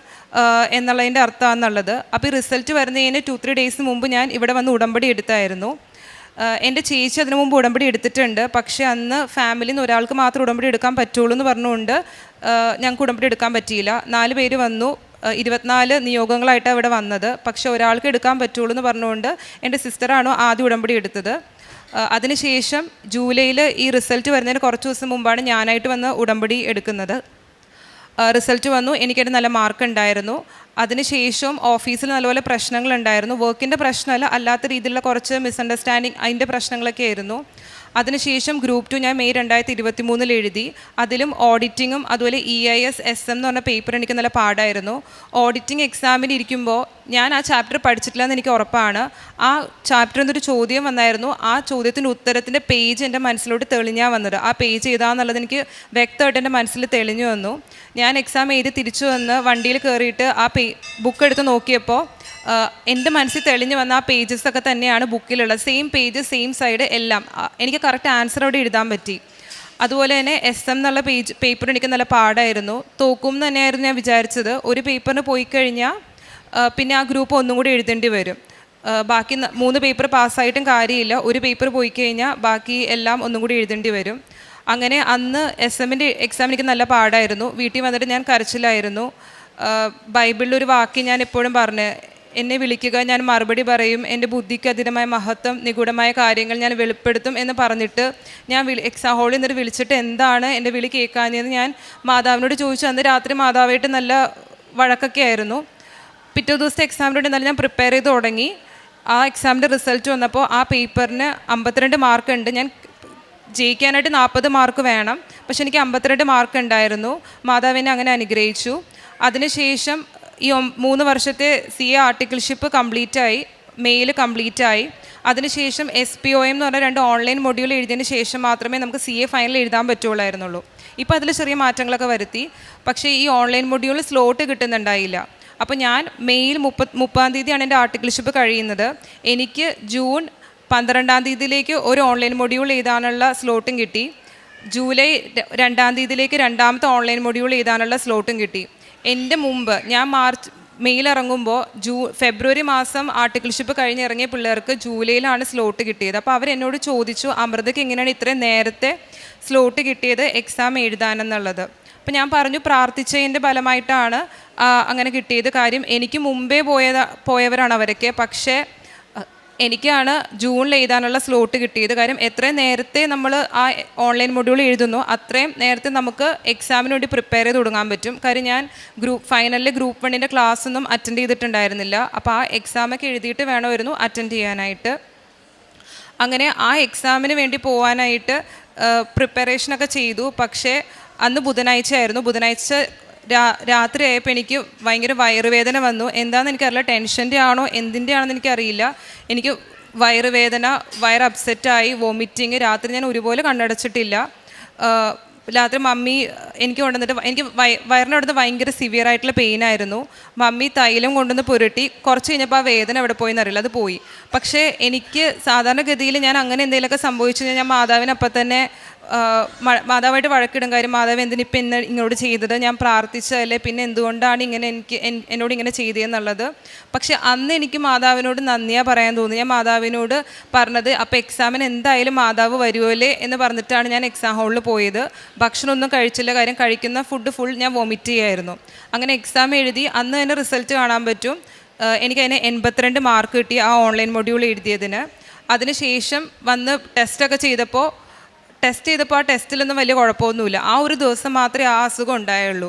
എന്നുള്ളതിൻ്റെ അർത്ഥമാണെന്നുള്ളത്. അപ്പോൾ ഈ റിസൾട്ട് വരുന്നതിന് 2-3 ഡേയ്സ് മുമ്പ് ഞാൻ ഇവിടെ വന്ന് ഉടമ്പടി എടുത്തായിരുന്നു. എൻ്റെ ചേച്ചി അതിനു മുമ്പ് ഉടമ്പടി എടുത്തിട്ടുണ്ട്. പക്ഷേ അന്ന് ഫാമിലിയിൽ നിന്ന് ഒരാൾക്ക് മാത്രം ഉടമ്പടി എടുക്കാൻ പറ്റുള്ളൂ എന്ന് പറഞ്ഞുകൊണ്ട് ഞങ്ങൾക്ക് ഉടമ്പടി എടുക്കാൻ പറ്റിയില്ല. 4 പേര് വന്നു. 24 നിയോഗങ്ങളായിട്ടാണ് ഇവിടെ വന്നത്. പക്ഷേ ഒരാൾക്ക് എടുക്കാൻ പറ്റുള്ളൂ എന്ന് പറഞ്ഞുകൊണ്ട് എൻ്റെ സിസ്റ്ററാണ് ആദ്യം ഉടമ്പടി എടുത്തത്. അതിനുശേഷം ജൂലൈയിൽ ഈ റിസൾട്ട് വരുന്നതിന് കുറച്ച് ദിവസം മുമ്പാണ് ഞാനായിട്ട് വന്ന് ഉടമ്പടി എടുക്കുന്നത്. റിസൾട്ട് വന്നു, എനിക്കതിന് നല്ല മാർക്ക് ഉണ്ടായിരുന്നു. അതിനുശേഷം ഓഫീസിൽ നല്ലപോലെ പ്രശ്നങ്ങളുണ്ടായിരുന്നു. വർക്കിൻ്റെ പ്രശ്നമല്ല, അല്ലാത്ത രീതിയിലുള്ള കുറച്ച് മിസ്അണ്ടർസ്റ്റാൻഡിങ്, അതിൻ്റെ പ്രശ്നങ്ങളൊക്കെ ആയിരുന്നു. അതിനുശേഷം ഗ്രൂപ്പ് 2 ഞാൻ മെയ് 2023 എഴുതി. അതിലും ഓഡിറ്റിങ്ങും അതുപോലെ EIS SM എന്ന് പറഞ്ഞ പേപ്പർ എനിക്ക് നല്ല പാടായിരുന്നു. ഓഡിറ്റിംഗ് എക്സാമിന് ഇരിക്കുമ്പോൾ ഞാൻ ആ ചാപ്റ്റർ പഠിച്ചിട്ടില്ല എന്ന് എനിക്ക് ഉറപ്പാണ്. ആ ചാപ്റ്ററിൽ നിന്നൊരു ചോദ്യം വന്നായിരുന്നു. ആ ചോദ്യത്തിൻ്റെ ഉത്തരത്തിൻ്റെ പേജ് എൻ്റെ മനസ്സിലോട്ട് തെളിഞ്ഞാൽ വന്നത്. ആ പേജ് ഏതാണെന്നുള്ളത് എനിക്ക് വ്യക്തമായിട്ട് എൻ്റെ മനസ്സിൽ തെളിഞ്ഞു വന്നു. ഞാൻ എക്സാം എഴുതി തിരിച്ചു വന്ന് വണ്ടിയിൽ കയറിയിട്ട് ആ ബുക്ക് എടുത്ത് നോക്കിയപ്പോൾ എൻ്റെ മനസ്സിൽ തെളിഞ്ഞു വന്ന ആ പേജസൊക്കെ തന്നെയാണ് ബുക്കിലുള്ളത്. സെയിം പേജ്, സെയിം സൈഡ്, എല്ലാം. എനിക്ക് കറക്റ്റ് ആൻസർ അവിടെ എഴുതാൻ പറ്റി. അതുപോലെ തന്നെ SM എന്നുള്ള പേപ്പർ എനിക്ക് നല്ല പാടായിരുന്നു. തോക്കും എന്ന് തന്നെയായിരുന്നു ഞാൻ വിചാരിച്ചത്. ഒരു പേപ്പറിന് പോയി കഴിഞ്ഞാൽ പിന്നെ ആ ഗ്രൂപ്പ് ഒന്നും കൂടി എഴുതേണ്ടി വരും. ബാക്കി 3 പേപ്പർ പാസ്സായിട്ടും കാര്യമില്ല. ഒരു പേപ്പർ പോയി കഴിഞ്ഞാൽ ബാക്കി എല്ലാം ഒന്നും കൂടി എഴുതേണ്ടി വരും. അങ്ങനെ അന്ന് SMൻ്റെ എക്സാം എനിക്ക് നല്ല പാടായിരുന്നു. വീട്ടിൽ വന്നിട്ട് ഞാൻ കരച്ചിലായിരുന്നു. ബൈബിളിലൊരു വാക്യം ഞാൻ എപ്പോഴും പറഞ്ഞു, എന്നെ വിളിക്കുക, ഞാൻ മറുപടി പറയും, എൻ്റെ ബുദ്ധിക്ക് അധീനമായ മഹത്വം, നിഗൂഢമായ കാര്യങ്ങൾ ഞാൻ വെളിപ്പെടുത്തും എന്ന് പറഞ്ഞിട്ട് ഞാൻ എക്സാം ഹാളിൽ നിന്നിട്ട് വിളിച്ചിട്ട് എന്താണ് എൻ്റെ വിളി കേൾക്കാഞ്ഞതെന്ന് ഞാൻ മാതാവിനോട് ചോദിച്ചു. അന്ന് രാത്രി മാതാവായിട്ട് നല്ല വഴക്കൊക്കെ ആയിരുന്നു. പിറ്റേ ദിവസത്തെ എക്സാമിനോട് നല്ല ഞാൻ പ്രിപ്പയർ ചെയ്ത് തുടങ്ങി. ആ എക്സാമിൻ്റെ റിസൾട്ട് വന്നപ്പോൾ ആ പേപ്പറിന് 52 മാർക്ക് ഉണ്ട്. ഞാൻ ജയിക്കാനായിട്ട് 40 മാർക്ക് വേണം, പക്ഷെ എനിക്ക് 52 മാർക്ക് ഉണ്ടായിരുന്നു. മാതാവിനെ അങ്ങനെ അനുഗ്രഹിച്ചു. അതിനുശേഷം ഈ 3 വർഷത്തെ CA ആർട്ടിക്കിൾഷിപ്പ് കംപ്ലീറ്റായി, മെയിൽ കംപ്ലീറ്റായി. അതിനുശേഷം SPOM എന്ന് പറഞ്ഞ 2 ഓൺലൈൻ മൊഡ്യൂൾ എഴുതിയതിന് ശേഷം മാത്രമേ നമുക്ക് CA ഫൈനൽ എഴുതാൻ പറ്റുള്ളായിരുന്നുള്ളൂ. ഇപ്പോൾ അതിൽ ചെറിയ മാറ്റങ്ങളൊക്കെ വരുത്തി. പക്ഷേ ഈ ഓൺലൈൻ മൊഡ്യൂൾ സ്ലോട്ട് കിട്ടുന്നുണ്ടായില്ല. അപ്പോൾ ഞാൻ മെയിൽ 30-ാം തീയതിയാണ് എൻ്റെ ആർട്ടിക്കിൾഷിപ്പ് കഴിയുന്നത്. എനിക്ക് ജൂൺ 12-ാം തീയതിയിലേക്ക് ഒരു ഓൺലൈൻ മൊഡ്യൂൾ എഴുതാനുള്ള സ്ലോട്ടും കിട്ടി. ജൂലൈ 2-ാം തീയതിയിലേക്ക് 2ാമത്തെ ഓൺലൈൻ മൊഡ്യൂൾ എഴുതാനുള്ള സ്ലോട്ടും കിട്ടി. എൻ്റെ മുമ്പ് ഞാൻ മെയിൽ ഇറങ്ങുമ്പോൾ ഫെബ്രുവരി മാസം ആർട്ടിക്കിൾഷിപ്പ് കഴിഞ്ഞിറങ്ങിയ പിള്ളേർക്ക് ജൂലൈയിലാണ് സ്ലോട്ട് കിട്ടിയത്. അപ്പോൾ അവരെന്നോട് ചോദിച്ചു, അമൃതയ്ക്ക് എങ്ങനെയാണ് ഇത്രയും നേരത്തെ സ്ലോട്ട് കിട്ടിയത് എക്സാം എഴുതാനെന്നുള്ളത്. അപ്പോൾ ഞാൻ പറഞ്ഞു, പ്രാർത്ഥിച്ചതിൻ്റെ ഫലമായിട്ടാണ് അങ്ങനെ കിട്ടിയത്. കാര്യം എനിക്ക് മുമ്പേ പോയവരാണ് അവരൊക്കെ. പക്ഷേ എനിക്കാണ് ജൂണിൽ എഴുതാനുള്ള സ്ലോട്ട് കിട്ടിയത്. കാര്യം എത്രയും നേരത്തെ നമ്മൾ ആ ഓൺലൈൻ മൊഡ്യൂൾ എഴുതുന്നു അത്രയും നേരത്തെ നമുക്ക് എക്സാമിന് വേണ്ടി പ്രിപ്പയർ ചെയ്ത് തുടങ്ങാൻ പറ്റും. കാര്യം ഞാൻ ഫൈനലിൽ ഗ്രൂപ്പ് 1-ൻ്റെ ക്ലാസ് ഒന്നും അറ്റൻഡ് ചെയ്തിട്ടുണ്ടായിരുന്നില്ല. അപ്പോൾ ആ എക്സാമൊക്കെ എഴുതിയിട്ട് വേണമായിരുന്നു അറ്റൻഡ് ചെയ്യാനായിട്ട്. അങ്ങനെ ആ എക്സാമിന് വേണ്ടി പോകാനായിട്ട് പ്രിപ്പറേഷനൊക്കെ ചെയ്തു. പക്ഷേ അന്ന് ബുധനാഴ്ചയായിരുന്നു. ബുധനാഴ്ച രാത്രി ആയപ്പോൾ എനിക്ക് ഭയങ്കര വയറുവേദന വന്നു. എന്താണെന്ന് എനിക്കറിയില്ല, ടെൻഷൻ്റെ ആണോ എന്തിൻ്റെ ആണെന്ന് എനിക്കറിയില്ല. എനിക്ക് വയറുവേദന, വയർ അപ്സെറ്റായി, വോമിറ്റിങ്. രാത്രി ഞാൻ ഒരുപോലെ കണ്ണടച്ചിട്ടില്ല. രാത്രി മമ്മി എനിക്ക് കൊണ്ടുവന്നിട്ട് എനിക്ക് വയറിനടുത്ത് ഭയങ്കര സിവിയർ ആയിട്ടുള്ള പെയിൻ ആയിരുന്നു. മമ്മി തൈലം കൊണ്ടുവന്ന് പുരട്ടി. കുറച്ച് കഴിഞ്ഞപ്പോൾ ആ വേദന എവിടെ പോയെന്ന് അറിയില്ല, അത് പോയി. പക്ഷേ എനിക്ക് സാധാരണഗതിയിൽ ഞാൻ അങ്ങനെ എന്തെങ്കിലുമൊക്കെ സംഭവിച്ചു കഴിഞ്ഞാൽ ഞാൻ മാതാവിനപ്പം തന്നെ മാതാവായിട്ട് വഴക്കിടും. കാര്യം മാതാവ് എന്തിനിപ്പം എന്നെ ഇങ്ങോട്ട് ചെയ്തത്, ഞാൻ പ്രാർത്ഥിച്ചതല്ലേ, പിന്നെ എന്തുകൊണ്ടാണ് ഇങ്ങനെ എന്നോട് ഇങ്ങനെ ചെയ്തതെന്നുള്ളത്. പക്ഷെ അന്ന് എനിക്ക് മാതാവിനോട് നന്ദിയാണ് പറയാൻ തോന്നി. ഞാൻ മാതാവിനോട് പറഞ്ഞത് അപ്പോൾ എക്സാമിന് എന്തായാലും മാതാവ് വരുമല്ലേ എന്ന് പറഞ്ഞിട്ടാണ് ഞാൻ എക്സാം ഹാളിൽ പോയത്. ഭക്ഷണമൊന്നും കഴിച്ചില്ല, കാര്യം കഴിക്കുന്ന ഫുഡ് ഫുൾ ഞാൻ വോമിറ്റ് ചെയ്യായിരുന്നു. അങ്ങനെ എക്സാം എഴുതി. അന്ന് തന്നെ റിസൾട്ട് കാണാൻ പറ്റും. എനിക്കതിന് 82 മാർക്ക് കിട്ടി ആ ഓൺലൈൻ മൊഡ്യൂൾ എഴുതിയതിന്. അതിനുശേഷം വന്ന് ടെസ്റ്റ് ചെയ്തപ്പോൾ ആ ടെസ്റ്റിലൊന്നും വലിയ കുഴപ്പമൊന്നുമില്ല. ആ ഒരു ദിവസം മാത്രമേ ആ അസുഖം ഉണ്ടായുള്ളൂ.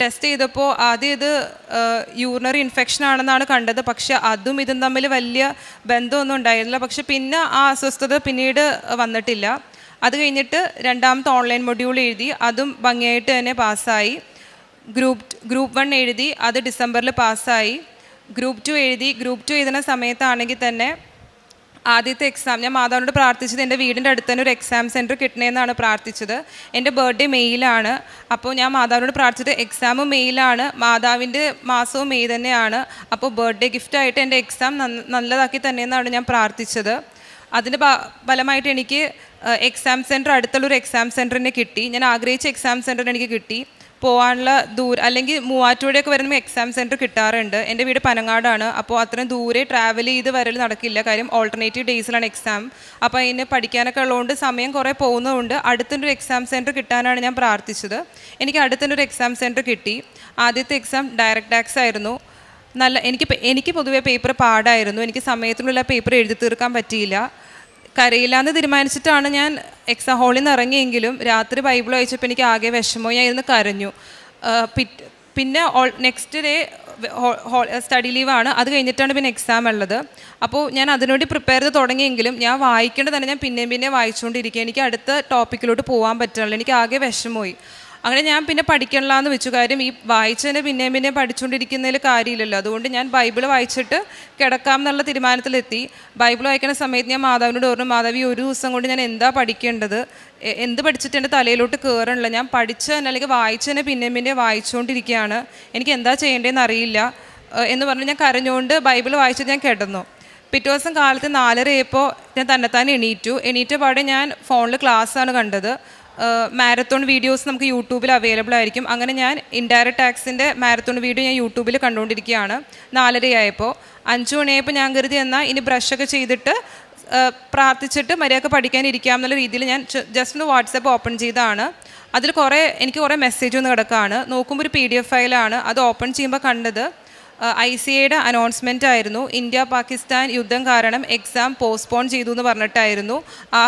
ടെസ്റ്റ് ചെയ്തപ്പോൾ ആദ്യം ഇത് യൂറിനറി ഇൻഫെക്ഷൻ ആണെന്നാണ് കണ്ടത്. പക്ഷെ അതും ഇതും തമ്മിൽ വലിയ ബന്ധമൊന്നും ഉണ്ടായിരുന്നില്ല. പക്ഷെ പിന്നെ ആ അസ്വസ്ഥത പിന്നീട് വന്നിട്ടില്ല. അത് കഴിഞ്ഞിട്ട് രണ്ടാമത്തെ ഓൺലൈൻ മൊഡ്യൂൾ എഴുതി. അതും ഭംഗിയായിട്ട് തന്നെ പാസ്സായി. ഗ്രൂപ്പ് 1 എഴുതി, അത് ഡിസംബറിൽ പാസ്സായി. ഗ്രൂപ്പ് 2 എഴുതി. ഗ്രൂപ്പ് 2 എഴുതുന്ന സമയത്താണെങ്കിൽ തന്നെ ആദ്യത്തെ എക്സാം ഞാൻ മാതാവിനോട് പ്രാർത്ഥിച്ചത് എൻ്റെ വീടിൻ്റെ അടുത്ത് തന്നെ ഒരു എക്സാം സെൻറ്റർ കിട്ടണമെന്നാണ് പ്രാർത്ഥിച്ചത്. എൻ്റെ ബർത്ത്ഡേ മെയ്യിലാണ്. അപ്പോൾ ഞാൻ മാതാവിനോട് പ്രാർത്ഥിച്ചത് എക്സാമും മെയ്യിലാണ്, മാതാവിൻ്റെ മാസവും മെയ് തന്നെയാണ്. അപ്പോൾ ബർത്ത്ഡേ ഗിഫ്റ്റായിട്ട് എൻ്റെ എക്സാം നല്ലതാക്കി തന്നെയെന്നാണ് ഞാൻ പ്രാർത്ഥിച്ചത്. അതിൻ്റെ ഫലമായിട്ട് എനിക്ക് എക്സാം സെൻറ്റർ അടുത്തുള്ളൊരു എക്സാം സെൻറ്ററിനെ കിട്ടി. ഞാൻ ആഗ്രഹിച്ച എക്സാം സെൻറ്ററിന് എനിക്ക് കിട്ടി. പോകാനുള്ള ദൂരം അല്ലെങ്കിൽ മൂവാറ്റുപുഴയൊക്കെ വരുമ്പോൾ എക്സാം സെൻറ്റർ കിട്ടാറുണ്ട്. എൻ്റെ വീട് പനങ്ങാടാണ്. അപ്പോൾ അത്രയും ദൂരെ ട്രാവൽ ചെയ്ത് വരൽ നടക്കില്ല. കാര്യം ഓൾട്ടർനേറ്റീവ് ഡേയ്സിലാണ് എക്സാം. അപ്പോൾ അതിന് പഠിക്കാനൊക്കെ ഉള്ളതുകൊണ്ട് സമയം കുറേ പോകുന്നതുകൊണ്ട് അടുത്തൊരു എക്സാം സെൻറ്റർ കിട്ടാനാണ് ഞാൻ പ്രാർത്ഥിച്ചത്. എനിക്ക് അടുത്തൊരു എക്സാം സെൻറ്റർ കിട്ടി. ആദ്യത്തെ എക്സാം ഡയറക്റ്റ് ടാക്സ് ആയിരുന്നു. എനിക്ക് പൊതുവേ പേപ്പർ പാടായിരുന്നു. എനിക്ക് സമയത്തിനുള്ള പേപ്പർ എഴുതി തീർക്കാൻ പറ്റിയില്ല. കരയില്ല എന്ന് തീരുമാനിച്ചിട്ടാണ് ഞാൻ എക്സാം ഹാളിൽ നിന്ന് ഇറങ്ങിയെങ്കിലും രാത്രി ബൈബിൾ വായിച്ചപ്പോൾ എനിക്ക് ആകെ വിഷമവും. ഞാൻ ഇരുന്ന് കരഞ്ഞു. പിന്നെ നെക്സ്റ്റ് ഡേ സ്റ്റഡി ലീവാണ്. അത് കഴിഞ്ഞിട്ടാണ് പിന്നെ എക്സാം ഉള്ളത്. അപ്പോൾ ഞാൻ അതിനുവേണ്ടി പ്രിപ്പയർ ചെയ്ത് തുടങ്ങിയെങ്കിലും ഞാൻ വായിക്കേണ്ടത് തന്നെ ഞാൻ പിന്നെ വായിച്ചുകൊണ്ടിരിക്കുക. എനിക്ക് അടുത്ത ടോപ്പിക്കിലോട്ട് പോകാൻ പറ്റുന്നില്ല. എനിക്ക് ആകെ വിഷമമായി. അങ്ങനെ ഞാൻ പിന്നെ പഠിക്കണില്ലാന്ന് വെച്ചു. കാര്യം ഈ വായിച്ചതിനെ പിന്നെ പഠിച്ചുകൊണ്ടിരിക്കുന്നതിൽ കാര്യമില്ലല്ലോ. അതുകൊണ്ട് ഞാൻ ബൈബിൾ വായിച്ചിട്ട് കിടക്കാം എന്നുള്ള തീരുമാനത്തിലെത്തി. ബൈബിൾ വായിക്കുന്ന സമയത്ത് ഞാൻ മാതാവിനോട് പറഞ്ഞു, മാതാവി ഒരു ദിവസം കൊണ്ട് ഞാൻ എന്താ പഠിക്കേണ്ടത്, എന്ത് പഠിച്ചിട്ട് എൻ്റെ തലയിലോട്ട് കയറണില്ല, ഞാൻ പഠിച്ചതന്നെ അല്ലെങ്കിൽ വായിച്ചതിനെ പിന്നെ വായിച്ചുകൊണ്ടിരിക്കുകയാണ്, എനിക്ക് എന്താ ചെയ്യേണ്ടതെന്ന് അറിയില്ല എന്ന് പറഞ്ഞ് ഞാൻ കരഞ്ഞുകൊണ്ട് ബൈബിൾ വായിച്ചിട്ട് ഞാൻ കിടന്നു. പിറ്റേ ദിവസം കാലത്ത് 4:30 ആയപ്പോൾ ഞാൻ തന്നെത്താനെ എണീറ്റ പാടെ ഞാൻ ഫോണിൽ ക്ലാസ്സാണ് കണ്ടത്. മാരത്തോൺ വീഡിയോസ് നമുക്ക് യൂട്യൂബിൽ അവൈലബിൾ ആയിരിക്കും. അങ്ങനെ ഞാൻ ഇൻഡയറക്റ്റ് ടാക്സിൻ്റെ മാരത്തോൺ വീഡിയോ ഞാൻ യൂട്യൂബിൽ കണ്ടുകൊണ്ടിരിക്കുകയാണ്. 4:30 ആയപ്പോൾ 5 മണിയായപ്പോൾ ഞാൻ കരുതി എന്നാൽ ഇനി ബ്രഷൊക്കെ ചെയ്തിട്ട് പ്രാർത്ഥിച്ചിട്ട് മര്യാദക്ക് പഠിക്കാനിരിക്കാം എന്നുള്ള രീതിയിൽ ഞാൻ ജസ്റ്റ് ഒന്ന് വാട്സപ്പ് ഓപ്പൺ ചെയ്തതാണ്. അതിൽ എനിക്ക് കുറേ മെസ്സേജ് ഒന്ന് കിടക്കുകയാണ്. നോക്കുമ്പോൾ ഒരു PDF ഫയലാണ്. അത് ഓപ്പൺ ചെയ്യുമ്പോൾ കണ്ടത് ICAയുടെ അനൗൺസ്മെൻ്റ് ആയിരുന്നു. ഇന്ത്യ പാകിസ്ഥാൻ യുദ്ധം കാരണം എക്സാം പോസ്റ്റ്പോൺ ചെയ്തു എന്ന് പറഞ്ഞിട്ടായിരുന്നു ആ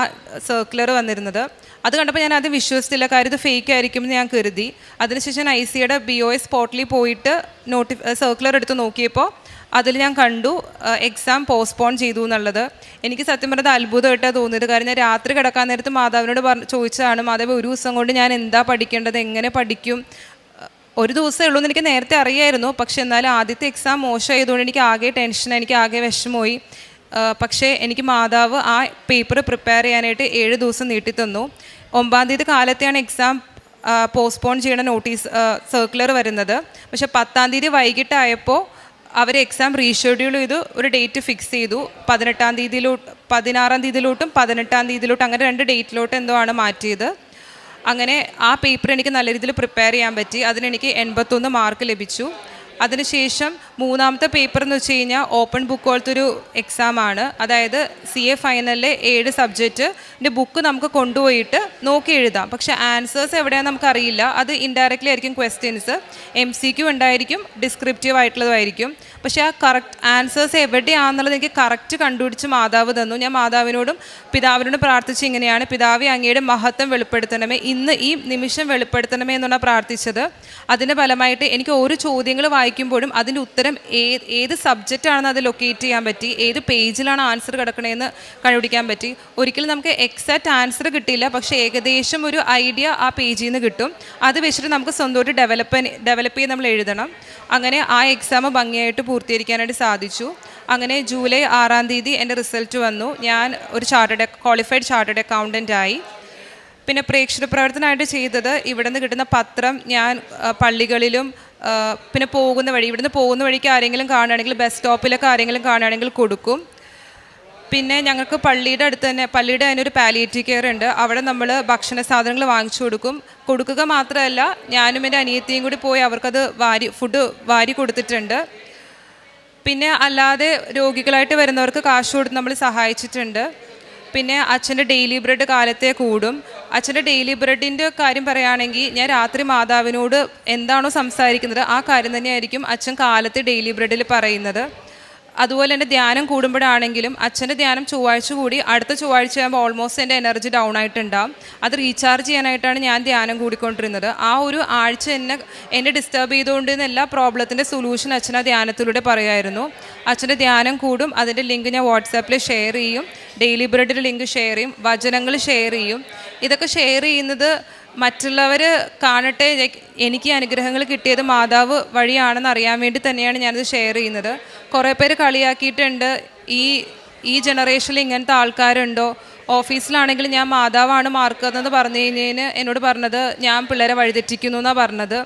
സർക്കുലർ വന്നിരുന്നത്. അത് കണ്ടപ്പോൾ ഞാൻ അത് വിശ്വസിച്ചില്ല. കാര്യം ഇത് ഫേക്ക് ആയിരിക്കും എന്ന് ഞാൻ കരുതി. അതിനുശേഷം ICAയുടെ BOS പോർട്ടലിൽ പോയിട്ട് സർക്കുലർ എടുത്ത് നോക്കിയപ്പോൾ അതിൽ ഞാൻ കണ്ടു എക്സാം പോസ്റ്റ്പോൺ ചെയ്തു എന്നുള്ളത്. എനിക്ക് സത്യം പറഞ്ഞത് അത്ഭുതമായിട്ടാണ് തോന്നിയത്. കാരണം ഞാൻ രാത്രി കിടക്കാൻ നേരത്ത് മാതാവിനോട് ചോദിച്ചതാണ്, മാതാവ് ഒരു ദിവസം കൊണ്ട് ഞാൻ എന്താ പഠിക്കേണ്ടത്, എങ്ങനെ പഠിക്കും. ഒരു ദിവസമേ ഉള്ളൂ എന്ന് എനിക്ക് നേരത്തെ അറിയായിരുന്നു. പക്ഷെ എന്നാലും ആദ്യത്തെ എക്സാം മോശമായതുകൊണ്ട് എനിക്ക് ആകെ ടെൻഷൻ, എനിക്ക് ആകെ വിഷമമായി. പക്ഷേ എനിക്ക് മാതാവ് ആ പേപ്പർ പ്രിപ്പയർ ചെയ്യാനായിട്ട് 7 ദിവസം നീട്ടിത്തന്നു. 9-ാം തീയതി കാലത്തെയാണ് എക്സാം പോസ്റ്റ്പോൺ ചെയ്യണ സർക്കുലർ വരുന്നത്. പക്ഷെ 10-ാം തീയതി വൈകിട്ടായപ്പോൾ അവർ എക്സാം റീഷെഡ്യൂൾ ചെയ്തു, ഒരു ഡേറ്റ് ഫിക്സ് ചെയ്തു. 16-ാം തീയതിയിലോട്ടും 18-ാം തീയതിയിലോട്ടും അങ്ങനെ 2 ഡേറ്റിലോട്ട് എന്തോ ആണ് മാറ്റിയത്. അങ്ങനെ ആ പേപ്പർ എനിക്ക് നല്ല രീതിയിൽ പ്രിപ്പയർ ചെയ്യാൻ പറ്റി. അതിനെനിക്ക് 81 മാർക്ക് ലഭിച്ചു. അതിനുശേഷം 3-ാമത്തെ പേപ്പർ എന്ന് വെച്ച് കഴിഞ്ഞാൽ ഓപ്പൺ ബുക്ക് പോലത്തെ ഒരു എക്സാമാണ്. അതായത് CA ഫൈനലിലെ 7 സബ്ജക്റ്റിൻ്റെ ബുക്ക് നമുക്ക് കൊണ്ടുപോയിട്ട് നോക്കി എഴുതാം. പക്ഷേ ആൻസേഴ്സ് എവിടെയാണെന്ന് നമുക്കറിയില്ല. അത് ഇൻഡയറക്റ്റ്ലി ആയിരിക്കും ക്വസ്റ്റ്യൻസ്. MCQ ഉണ്ടായിരിക്കും, ഡിസ്ക്രിപ്റ്റീവ് ആയിട്ടുള്ളതായിരിക്കും. പക്ഷേ ആ കറക്റ്റ് ആൻസേഴ്സ് എവിടെയാണെന്നുള്ളത് എനിക്ക് കറക്റ്റ് കണ്ടുപിടിച്ച് മാതാവ് തന്നു. ഞാൻ മാതാവിനോടും പിതാവിനോടും പ്രാർത്ഥിച്ച് ഇങ്ങനെയാണ്, പിതാവെ അങ്ങയുടെ മഹത്വം വെളിപ്പെടുത്തണമേ, ഇന്ന് ഈ നിമിഷം വെളിപ്പെടുത്തണമേ എന്നാണ് പ്രാർത്ഥിച്ചത്. അതിൻ്റെ ഫലമായിട്ട് എനിക്ക് ഓരോ ചോദ്യങ്ങൾ വായിക്കുമ്പോഴും അതിൻ്റെ ഉത്തരം ഏത് സബ്ജക്റ്റാണെന്ന് അത് ലൊക്കേറ്റ് ചെയ്യാൻ പറ്റി, ഏത് പേജിലാണ് ആൻസർ കിടക്കണതെന്ന് കണ്ടുപിടിക്കാൻ പറ്റി. ഒരിക്കലും നമുക്ക് എക്സാക്റ്റ് ആൻസർ കിട്ടില്ല, പക്ഷേ ഏകദേശം ഒരു ഐഡിയ ആ പേജിൽ നിന്ന് കിട്ടും. അത് വെച്ചിട്ട് നമുക്ക് സ്വന്തമായിട്ട് ഡെവലപ്പ് ചെയ്ത് നമ്മൾ എഴുതണം. അങ്ങനെ ആ എക്സാം ഭംഗിയായിട്ട് പൂർത്തീകരിക്കാനായിട്ട് സാധിച്ചു. അങ്ങനെ ജൂലൈ 6-ാം തീയതി എൻ്റെ റിസൾട്ട് വന്നു. ഞാൻ ഒരു ക്വാളിഫൈഡ് ചാർട്ടേഡ് അക്കൗണ്ടൻ്റ് ആയി. പിന്നെ പ്രേക്ഷക പ്രവർത്തനമായിട്ട് ചെയ്തത് ഇവിടെ നിന്ന് കിട്ടുന്ന പത്രം ഞാൻ പള്ളികളിലും പിന്നെ ഇവിടുന്ന് പോകുന്ന വഴിക്ക് ആരെങ്കിലും കാണുകയാണെങ്കിൽ ബസ് സ്റ്റോപ്പിലൊക്കെ ആരെങ്കിലും കാണുകയാണെങ്കിൽ കൊടുക്കും. പിന്നെ ഞങ്ങൾക്ക് പള്ളിയുടെ അടുത്ത് തന്നെ അതിനൊരു പാലിയേറ്റീവ് കെയർ ഉണ്ട്. അവിടെ നമ്മൾ ഭക്ഷണ സാധനങ്ങൾ വാങ്ങിച്ചു കൊടുക്കുക മാത്രമല്ല ഞാനും എൻ്റെ അനിയത്തിയും കൂടി പോയി അവർക്കത് ഫുഡ് വാരി കൊടുത്തിട്ടുണ്ട്. പിന്നെ അല്ലാതെ രോഗികളായിട്ട് വരുന്നവർക്ക് കാശ് കൊടുത്ത് നമ്മൾ സഹായിച്ചിട്ടുണ്ട്. പിന്നെ അച്ഛൻ്റെ ഡെയിലി ബ്രെഡ് കാലത്തെ കൂടും. അച്ഛൻ്റെ ഡെയിലി ബ്രെഡിൻ്റെ കാര്യം പറയുകയാണെങ്കിൽ ഞാൻ രാത്രി മാതാവിനോട് എന്താണോ സംസാരിക്കുന്നത് ആ കാര്യം തന്നെയായിരിക്കും അച്ഛൻ കാലത്തെ ഡെയിലി ബ്രെഡിൽ പറയുന്നത്. അതുപോലെ തന്നെ ധ്യാനം കൂടുമ്പോഴാണെങ്കിലും അച്ഛൻ്റെ ധ്യാനം ചൊവ്വാഴ്ച കൂടി അടുത്ത ചൊവ്വാഴ്ച ആകുമ്പോൾ ഓൾമോസ്റ്റ് എൻ്റെ എനർജി ഡൗൺ ആയിട്ടുണ്ടാകും. അത് റീചാർജ് ചെയ്യാനായിട്ടാണ് ഞാൻ ധ്യാനം കൂടിക്കൊണ്ടിരുന്നത്. ആ ഒരു ആഴ്ച എന്നെ ഡിസ്റ്റർബ് ചെയ്തുകൊണ്ടിരുന്ന എല്ലാ പ്രോബ്ലത്തിൻ്റെ സൊല്യൂഷൻ അച്ഛൻ ആ ധ്യാനത്തിലൂടെ പറയുമായിരുന്നു. അച്ഛൻ്റെ ധ്യാനം കൂടും, അതിൻ്റെ ലിങ്ക് ഞാൻ വാട്സാപ്പിൽ ഷെയർ ചെയ്യും, ഡെയിലി ബ്രെഡിൻ്റെ ലിങ്ക് ഷെയർ ചെയ്യും, വചനങ്ങൾ ഷെയർ ചെയ്യും. ഇതൊക്കെ ഷെയർ ചെയ്യുന്നത് മറ്റുള്ളവർ കാണട്ടെ, എനിക്ക് അനുഗ്രഹങ്ങൾ കിട്ടിയത് മാതാവ് വഴിയാണെന്ന് അറിയാൻ വേണ്ടി തന്നെയാണ് ഞാനത് ഷെയർ ചെയ്യുന്നത്. കുറേ പേര് കളിയാക്കിയിട്ടുണ്ട്, ഈ ജനറേഷനിൽ ഇങ്ങനത്തെ ആൾക്കാരുണ്ടോ, ഓഫീസിലാണെങ്കിൽ ഞാൻ മാതാവാണ് മാർക്കുന്നതെന്ന് പറഞ്ഞു കഴിഞ്ഞതിന് എന്നോട് പറഞ്ഞത് ഞാൻ പിള്ളേരെ വഴിതെറ്റിക്കുന്നു എന്നാണ് പറഞ്ഞത്.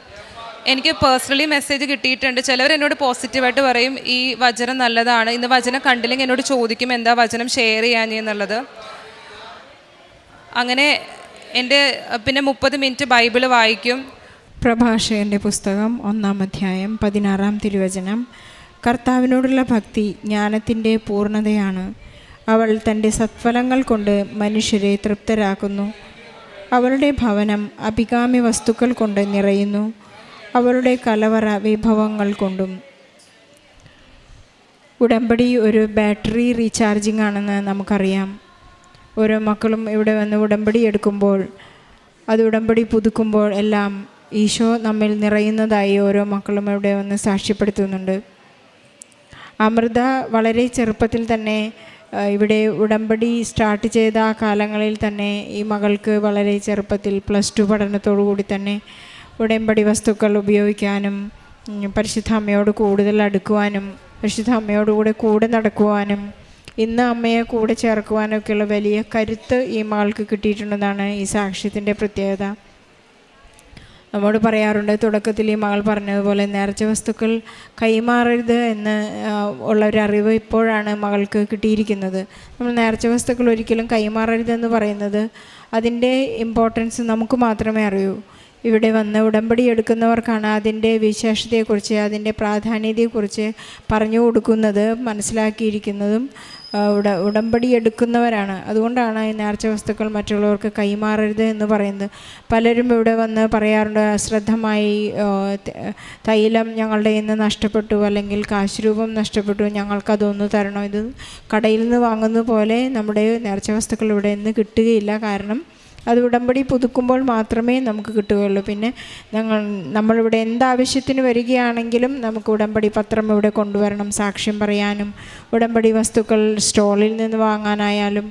എനിക്ക് പേഴ്സണലി മെസ്സേജ് കിട്ടിയിട്ടുണ്ട്. ചിലവർ എന്നോട് പോസിറ്റീവായിട്ട് പറയും ഈ വചനം നല്ലതാണ്, ഇന്ന് വചനം കണ്ടില്ലെങ്കിൽ എന്നോട് ചോദിക്കും എന്താ വചനം ഷെയർ ചെയ്യാൻ എന്നുള്ളത്. അങ്ങനെ എൻ്റെ പിന്നെ 30 മിനിറ്റ് ബൈബിള് വായിക്കും. പ്രഭാഷകൻ്റെ പുസ്തകം 1-ാം അധ്യായം 16-ാം തിരുവചനം. കർത്താവിനോടുള്ള ഭക്തി ജ്ഞാനത്തിൻ്റെ പൂർണ്ണതയാണ്. അവൾ തൻ്റെ സത്ഫലങ്ങൾ കൊണ്ട് മനുഷ്യരെ തൃപ്തരാക്കുന്നു. അവളുടെ ഭവനം അഭികാമ്യ വസ്തുക്കൾ കൊണ്ട് നിറയുന്നു, അവളുടെ കലവറ വിഭവങ്ങൾ കൊണ്ടും. ഉടമ്പടി ഒരു ബാറ്ററി റീചാർജിങ് ആണെന്ന് നമുക്കറിയാം. ഓരോ മക്കളും ഇവിടെ വന്ന് ഉടമ്പടി എടുക്കുമ്പോൾ, അത് ഉടമ്പടി പുതുക്കുമ്പോൾ എല്ലാം ഈശോ നമ്മിൽ നിറയുന്നതായി ഓരോ മക്കളും ഇവിടെ വന്ന് സാക്ഷ്യപ്പെടുത്തുന്നുണ്ട്. അമൃത വളരെ ചെറുപ്പത്തിൽ തന്നെ ഇവിടെ ഉടമ്പടി സ്റ്റാർട്ട് ചെയ്ത ആ കാലങ്ങളിൽ തന്നെ ഈ മകൾക്ക് വളരെ ചെറുപ്പത്തിൽ +2 പഠനത്തോടു കൂടി തന്നെ ഉടമ്പടി വസ്തുക്കൾ ഉപയോഗിക്കാനും പരിശുദ്ധ അമ്മയോട് കൂടുതൽ അടുക്കുവാനും പരിശുദ്ധ അമ്മയോടുകൂടെ കൂടെ നടക്കുവാനും ഇന്ന് അമ്മയെ കൂടെ ചേർക്കുവാനൊക്കെയുള്ള വലിയ കരുത്ത് ഈ മകൾക്ക് കിട്ടിയിട്ടുണ്ടെന്നാണ് ഈ സാക്ഷ്യത്തിൻ്റെ പ്രത്യേകത. നമ്മോട് പറയാറുണ്ട്, തുടക്കത്തിൽ ഈ മകൾ പറഞ്ഞതുപോലെ നേർച്ച വസ്തുക്കൾ കൈമാറരുത് എന്ന് ഉള്ളൊരറിവ് ഇപ്പോഴാണ് മകൾക്ക് കിട്ടിയിരിക്കുന്നത്. നമ്മൾ നേർച്ച വസ്തുക്കൾ ഒരിക്കലും കൈമാറരുതെന്ന് പറയുന്നത് അതിൻ്റെ ഇമ്പോർട്ടൻസ് നമുക്ക് മാത്രമേ അറിയൂ. ഇവിടെ വന്ന് ഉടമ്പടി എടുക്കുന്നവർക്കാണ് അതിൻ്റെ വിശേഷതയെക്കുറിച്ച് അതിൻ്റെ പ്രാധാന്യതയെക്കുറിച്ച് പറഞ്ഞു കൊടുക്കുന്നത്, മനസ്സിലാക്കിയിരിക്കുന്നതും ഉടമ്പടി എടുക്കുന്നവരാണ്. അതുകൊണ്ടാണ് ഈ നേർച്ച വസ്തുക്കൾ മറ്റുള്ളവർക്ക് കൈമാറരുത് എന്ന് പറയുന്നത്. പലരും ഇവിടെ വന്ന് പറയാറുണ്ട്, അശ്രദ്ധമായി തൈലം ഞങ്ങളുടെ ഇന്ന് നഷ്ടപ്പെട്ടു, അല്ലെങ്കിൽ കാശ് രൂപം നഷ്ടപ്പെട്ടു, ഞങ്ങൾക്കതൊന്ന് തരണോ. ഇത് കടയിൽ നിന്ന് വാങ്ങുന്നത് പോലെ നമ്മുടെ നേർച്ച വസ്തുക്കൾ ഇവിടെ നിന്ന് കിട്ടുകയില്ല. കാരണം അത് ഉടമ്പടി പുതുക്കുമ്പോൾ മാത്രമേ നമുക്ക് കിട്ടുകയുള്ളൂ. പിന്നെ നമ്മളിവിടെ എന്താവശ്യത്തിന് വരികയാണെങ്കിലും നമുക്ക് ഉടമ്പടി പത്രം ഇവിടെ കൊണ്ടുവരണം, സാക്ഷ്യം പറയാനും ഉടമ്പടി വസ്തുക്കൾ സ്റ്റോളിൽ നിന്ന് വാങ്ങാനായാലും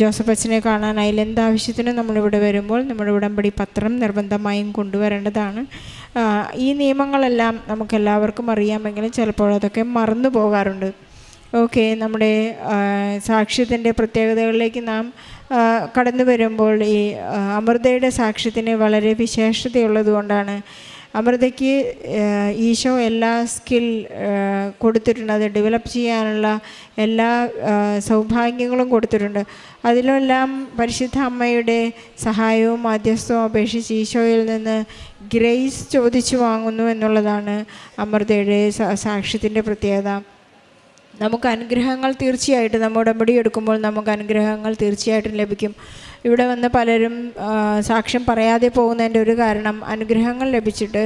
ജോസഫ് അച്ഛനെ കാണാനായാലും എന്താവശ്യത്തിനും നമ്മളിവിടെ വരുമ്പോൾ നമ്മുടെ ഉടമ്പടി പത്രം നിർബന്ധമായും കൊണ്ടുവരേണ്ടതാണ്. ഈ നിയമങ്ങളെല്ലാം നമുക്കെല്ലാവർക്കും അറിയാമെങ്കിലും ചിലപ്പോൾ അതൊക്കെ മറന്നു പോകാറുണ്ട്. ഓക്കെ, നമ്മുടെ സാക്ഷ്യത്തിൻ്റെ പ്രത്യേകതകളിലേക്ക് നാം കടന്നു വരുമ്പോൾ ഈ അമൃതയുടെ സാക്ഷ്യത്തിന് വളരെ വിശേഷതയുള്ളത് കൊണ്ടാണ് അമൃതയ്ക്ക് ഈശോ എല്ലാ സ്കിൽ കൊടുത്തിട്ടുണ്ട്. അത് ഡെവലപ്പ് ചെയ്യാനുള്ള എല്ലാ സൗഭാഗ്യങ്ങളും കൊടുത്തിട്ടുണ്ട്. അതിലെല്ലാം പരിശുദ്ധ അമ്മയുടെ സഹായവും മധ്യസ്ഥവും അപേക്ഷിച്ച് ഈശോയിൽ നിന്ന് ഗ്രേസ് ചോദിച്ചു വാങ്ങുന്നു എന്നുള്ളതാണ് അമൃതയുടെ സാക്ഷ്യത്തിൻ്റെ പ്രത്യേകത. നമുക്ക് അനുഗ്രഹങ്ങൾ തീർച്ചയായിട്ടും നമ്മൾ ഉടമ്പടി എടുക്കുമ്പോൾ നമുക്ക് അനുഗ്രഹങ്ങൾ തീർച്ചയായിട്ടും ലഭിക്കും. ഇവിടെ വന്ന് പലരും സാക്ഷ്യം പറയാതെ പോകുന്നതിൻ്റെ ഒരു കാരണം അനുഗ്രഹങ്ങൾ ലഭിച്ചിട്ട്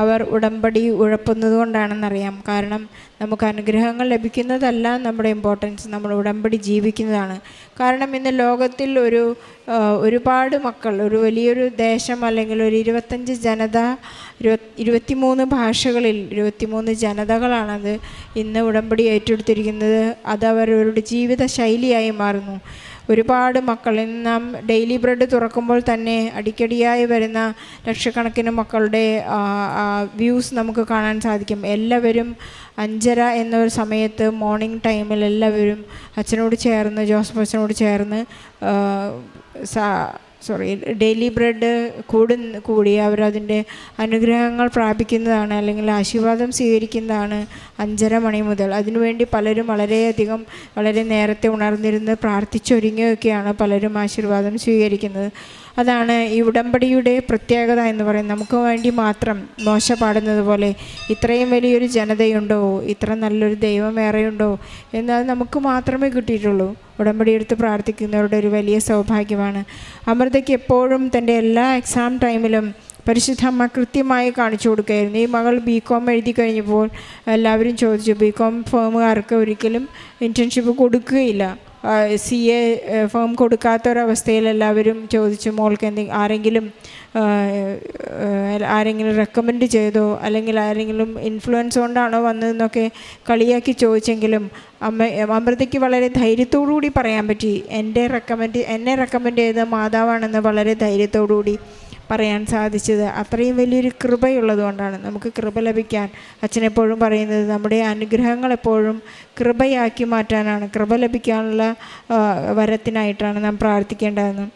അവർ ഉടമ്പടി ഉഴപ്പുന്നത് കൊണ്ടാണെന്നറിയാം. കാരണം നമുക്ക് അനുഗ്രഹങ്ങൾ ലഭിക്കുന്നതല്ല നമ്മുടെ ഇമ്പോർട്ടൻസ്, നമ്മൾ ഉടമ്പടി ജീവിക്കുന്നതാണ്. കാരണം ഇന്ന് ലോകത്തിൽ ഒരുപാട് മക്കൾ, ഒരു വലിയൊരു ദേശം, അല്ലെങ്കിൽ ഒരു 25 ജനത, 23 ഭാഷകളിൽ 23 ജനതകളാണത് ഇന്ന് ഉടമ്പടി ഏറ്റെടുത്തിരിക്കുന്നത്. അത് അവരുടെ ജീവിത ശൈലിയായി മാറുന്നു. ഒരുപാട് മക്കളിൽ നാം ഡെയിലി ബ്രെഡ് തുറക്കുമ്പോൾ തന്നെ അടിക്കടിയായി വരുന്ന ലക്ഷക്കണക്കിന് മക്കളുടെ വ്യൂസ് നമുക്ക് കാണാൻ സാധിക്കും. എല്ലാവരും 5:30 എന്നൊരു സമയത്ത് മോർണിംഗ് ടൈമിൽ എല്ലാവരും അച്ഛനോട് ചേർന്ന്, ജോസഫ് അച്ഛനോട് ചേർന്ന് ഡെയിലി ബ്രെഡ് കൂടി അവരതിൻ്റെ അനുഗ്രഹങ്ങൾ പ്രാപിക്കുന്നതാണ്, അല്ലെങ്കിൽ ആശീർവാദം സ്വീകരിക്കുന്നതാണ് 5:30 മണി മുതൽ. അതിനുവേണ്ടി പലരും വളരെ നേരത്തെ ഉണർന്നിരുന്ന് പ്രാർത്ഥിച്ചൊരുങ്ങിയൊക്കെയാണ് പലരും ആശീർവാദം സ്വീകരിക്കുന്നത്. അതാണ് ഈ ഉടമ്പടിയുടെ പ്രത്യേകത എന്ന് പറയുന്നത്. നമുക്ക് വേണ്ടി മാത്രം മോശ പാടുന്നത് പോലെ ഇത്രയും വലിയൊരു ജനതയുണ്ടോ, ഇത്ര നല്ലൊരു ദൈവം വേറെയുണ്ടോ എന്നത് നമുക്ക് മാത്രമേ കിട്ടിയിട്ടുള്ളൂ. ഉടമ്പടി എടുത്ത് പ്രാർത്ഥിക്കുന്നവരുടെ ഒരു വലിയ സൗഭാഗ്യമാണ്. അമൃതയ്ക്ക് എപ്പോഴും തൻ്റെ എല്ലാ എക്സാം ടൈമിലും പരിശുദ്ധ അമ്മ കൃത്യമായി കാണിച്ചു കൊടുക്കുകയായിരുന്നു. ഈ മകൾ BCom എഴുതി കഴിഞ്ഞപ്പോൾ എല്ലാവരും ചോദിച്ചു, BCom ഫേമുകാർക്ക് ഒരിക്കലും ഇൻറ്റേൺഷിപ്പ് കൊടുക്കുകയില്ല. CA ഫേം കൊടുക്കാത്തൊരവസ്ഥയിൽ എല്ലാവരും ചോദിച്ചു, മോൾക്ക് ആരെങ്കിലും റെക്കമെൻഡ് ചെയ്തോ, അല്ലെങ്കിൽ ആരെങ്കിലും ഇൻഫ്ലുവൻസ് കൊണ്ടാണോ വന്നതെന്നൊക്കെ കളിയാക്കി ചോദിച്ചെങ്കിലും അമൃതയ്ക്ക് വളരെ ധൈര്യത്തോടുകൂടി പറയാൻ പറ്റി, എന്നെ റെക്കമെൻഡ് ചെയ്ത മാതാവാണെന്ന് വളരെ ധൈര്യത്തോടുകൂടി പറയാൻ സാധിച്ചത് അത്രയും വലിയൊരു കൃപയുള്ളത് കൊണ്ടാണ്. നമുക്ക് കൃപ ലഭിക്കാൻ അച്ഛനെപ്പോഴും പറയുന്നത് നമ്മുടെ അനുഗ്രഹങ്ങൾ എപ്പോഴും കൃപയാക്കി മാറ്റാനാണ്, കൃപ ലഭിക്കാനുള്ള വരത്തിനായിട്ടാണ് നാം പ്രാർത്ഥിക്കേണ്ടതെന്ന്.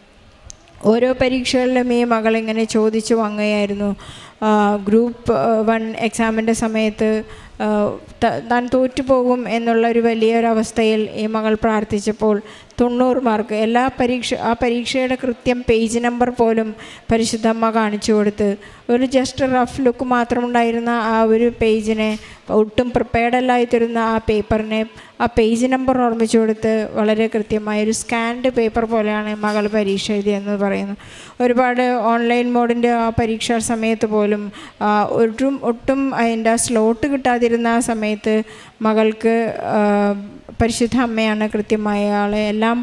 ഓരോ പരീക്ഷകളിലും ഈ മകളിങ്ങനെ ചോദിച്ചു വാങ്ങുകയായിരുന്നു. ഗ്രൂപ്പ് 1 എക്സാമിൻ്റെ സമയത്ത് താൻ തോറ്റുപോകും എന്നുള്ളൊരു വലിയൊരവസ്ഥയിൽ ഈ മകൾ പ്രാർത്ഥിച്ചപ്പോൾ 90 മാർക്ക് ആ പരീക്ഷയുടെ കൃത്യം പേജ് നമ്പർ പോലും പരിശുദ്ധമ്മ കാണിച്ചു കൊടുത്ത്, ഒരു ജസ്റ്റ് റഫ് ലുക്ക് മാത്രമുണ്ടായിരുന്ന ആ ഒരു പേജിനെ, ഒട്ടും പ്രിപ്പയർഡല്ലായി തരുന്ന ആ പേപ്പറിനെ ആ പേജ് നമ്പർ ഓർമ്മിച്ചു കൊടുത്ത് വളരെ കൃത്യമായൊരു സ്കാൻഡ് പേപ്പർ പോലെയാണ് മകൾ പരീക്ഷ എഴുതിയെന്ന് പറയുന്നു. ഒരുപാട് ഓൺലൈൻ മോഡിൻ്റെ ആ പരീക്ഷാ സമയത്ത് പോലും ഒട്ടും അതിൻ്റെ സ്ലോട്ട് കിട്ടാതിരുന്ന ആ സമയത്ത് മകൾക്ക് പരിശുദ്ധ അമ്മയാണ് കൃത്യമായ ആളെ എല്ലാം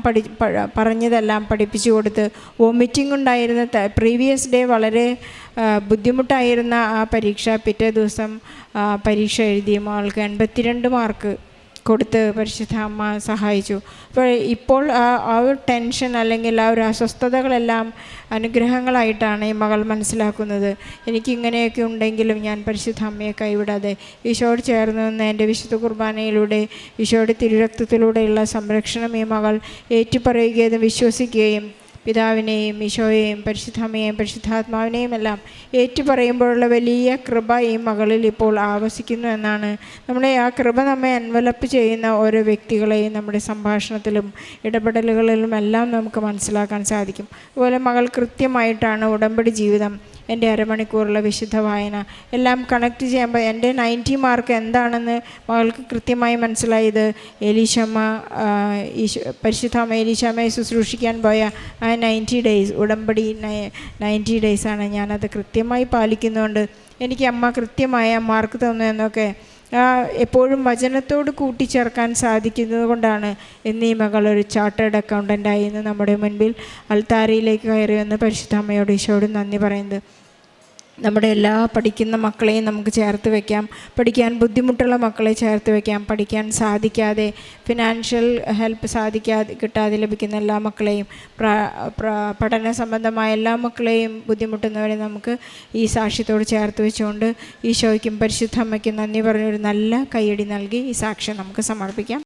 പറഞ്ഞതെല്ലാം പഠിപ്പിച്ചു കൊടുത്ത്, വോമിറ്റിംഗ് ഉണ്ടായിരുന്ന പ്രീവിയസ് ഡേ വളരെ ബുദ്ധിമുട്ടായിരുന്ന ആ പരീക്ഷ പിറ്റേ ദിവസം പരീക്ഷ എഴുതി മകൾക്ക് 82 മാർക്ക് കൊടുത്ത് പരിശുദ്ധ അമ്മ സഹായിച്ചു. അപ്പോൾ ഇപ്പോൾ ആ ഒരു ടെൻഷൻ അല്ലെങ്കിൽ ആ ഒരു അസ്വസ്ഥതകളെല്ലാം അനുഗ്രഹങ്ങളായിട്ടാണ് ഈ മകൾ മനസ്സിലാക്കുന്നത്. എനിക്കിങ്ങനെയൊക്കെ ഉണ്ടെങ്കിലും ഞാൻ പരിശുദ്ധ അമ്മയെ കൈവിടാതെ ഈശോയോട് ചേർന്ന് നിന്ന് എൻ്റെ വിശുദ്ധ കുർബാനയിലൂടെ ഈശോയുടെ തിരുരക്തത്തിലൂടെയുള്ള സംരക്ഷണം ഈ മകൾ ഏറ്റുപറയുകയും വിശ്വസിക്കുകയും പിതാവിനെയും ഈശോയെയും പരിശുദ്ധമ്മയെയും പരിശുദ്ധാത്മാവിനെയും എല്ലാം ഏറ്റുപറയുമ്പോഴുള്ള വലിയ കൃപ ഈ മകളിൽ ഇപ്പോൾ ആവസിക്കുന്നു എന്നാണ്. നമ്മുടെ ആ കൃപ നമ്മെ എൻവലപ്പ് ചെയ്യുന്ന ഓരോ വ്യക്തികളെയും നമ്മുടെ സംഭാഷണത്തിലും ഇടപെടലുകളിലും എല്ലാം നമുക്ക് മനസ്സിലാക്കാൻ സാധിക്കും. അതുപോലെ മകൾ കൃത്യമായിട്ടാണ് ഉടമ്പടി ജീവിതം, എൻ്റെ അരമണിക്കൂറുള്ള വിശുദ്ധ വായന എല്ലാം കണക്ട് ചെയ്യുമ്പോൾ എൻ്റെ 90 മാർക്ക് എന്താണെന്ന് മകൾക്ക് കൃത്യമായി മനസ്സിലായത് പരിശുദ്ധമ്മ എലീശാമ്മയെ ശുശ്രൂഷിക്കാൻ പോയ ആ 90 ഡേയ്സ് ഉടമ്പടി 90 ഡേയ്സാണ്. ഞാനത് കൃത്യമായി പാലിക്കുന്നതുകൊണ്ട് എനിക്ക് അമ്മ കൃത്യമായ മാർക്ക് തന്നു എന്നൊക്കെ എപ്പോഴും വചനത്തോട് കൂട്ടിച്ചേർക്കാൻ സാധിക്കുന്നത് കൊണ്ടാണ് ഇന്ന് ഈ മകൾ ഒരു ചാർട്ടേഡ് അക്കൗണ്ടൻ്റായി ഇന്ന് നമ്മുടെ മുൻപിൽ അൾത്താരയിലേക്ക് കയറി വന്ന് പരിശുദ്ധ അമ്മയോട് ഈശോയോട് നന്ദി പറയുന്നത്. നമ്മുടെ എല്ലാ പഠിക്കുന്ന മക്കളെയും നമുക്ക് ചേർത്ത് വയ്ക്കാം, പഠിക്കാൻ ബുദ്ധിമുട്ടുള്ള മക്കളെ ചേർത്ത് വയ്ക്കാം, പഠിക്കാൻ സാധിക്കാതെ ഫിനാൻഷ്യൽ ഹെൽപ്പ് കിട്ടാതെ ലഭിക്കുന്ന എല്ലാ മക്കളെയും, പഠന സംബന്ധമായ എല്ലാ മക്കളെയും ബുദ്ധിമുട്ടുന്നവരെ നമുക്ക് ഈ സാക്ഷ്യത്തോട് ചേർത്ത് വെച്ചുകൊണ്ട് ഈശോയ്ക്കും പരിശുദ്ധ അമ്മയ്ക്കും നന്ദി പറഞ്ഞൊരു നല്ല കയ്യടി നൽകി ഈ സാക്ഷ്യം നമുക്ക് സമർപ്പിക്കാം.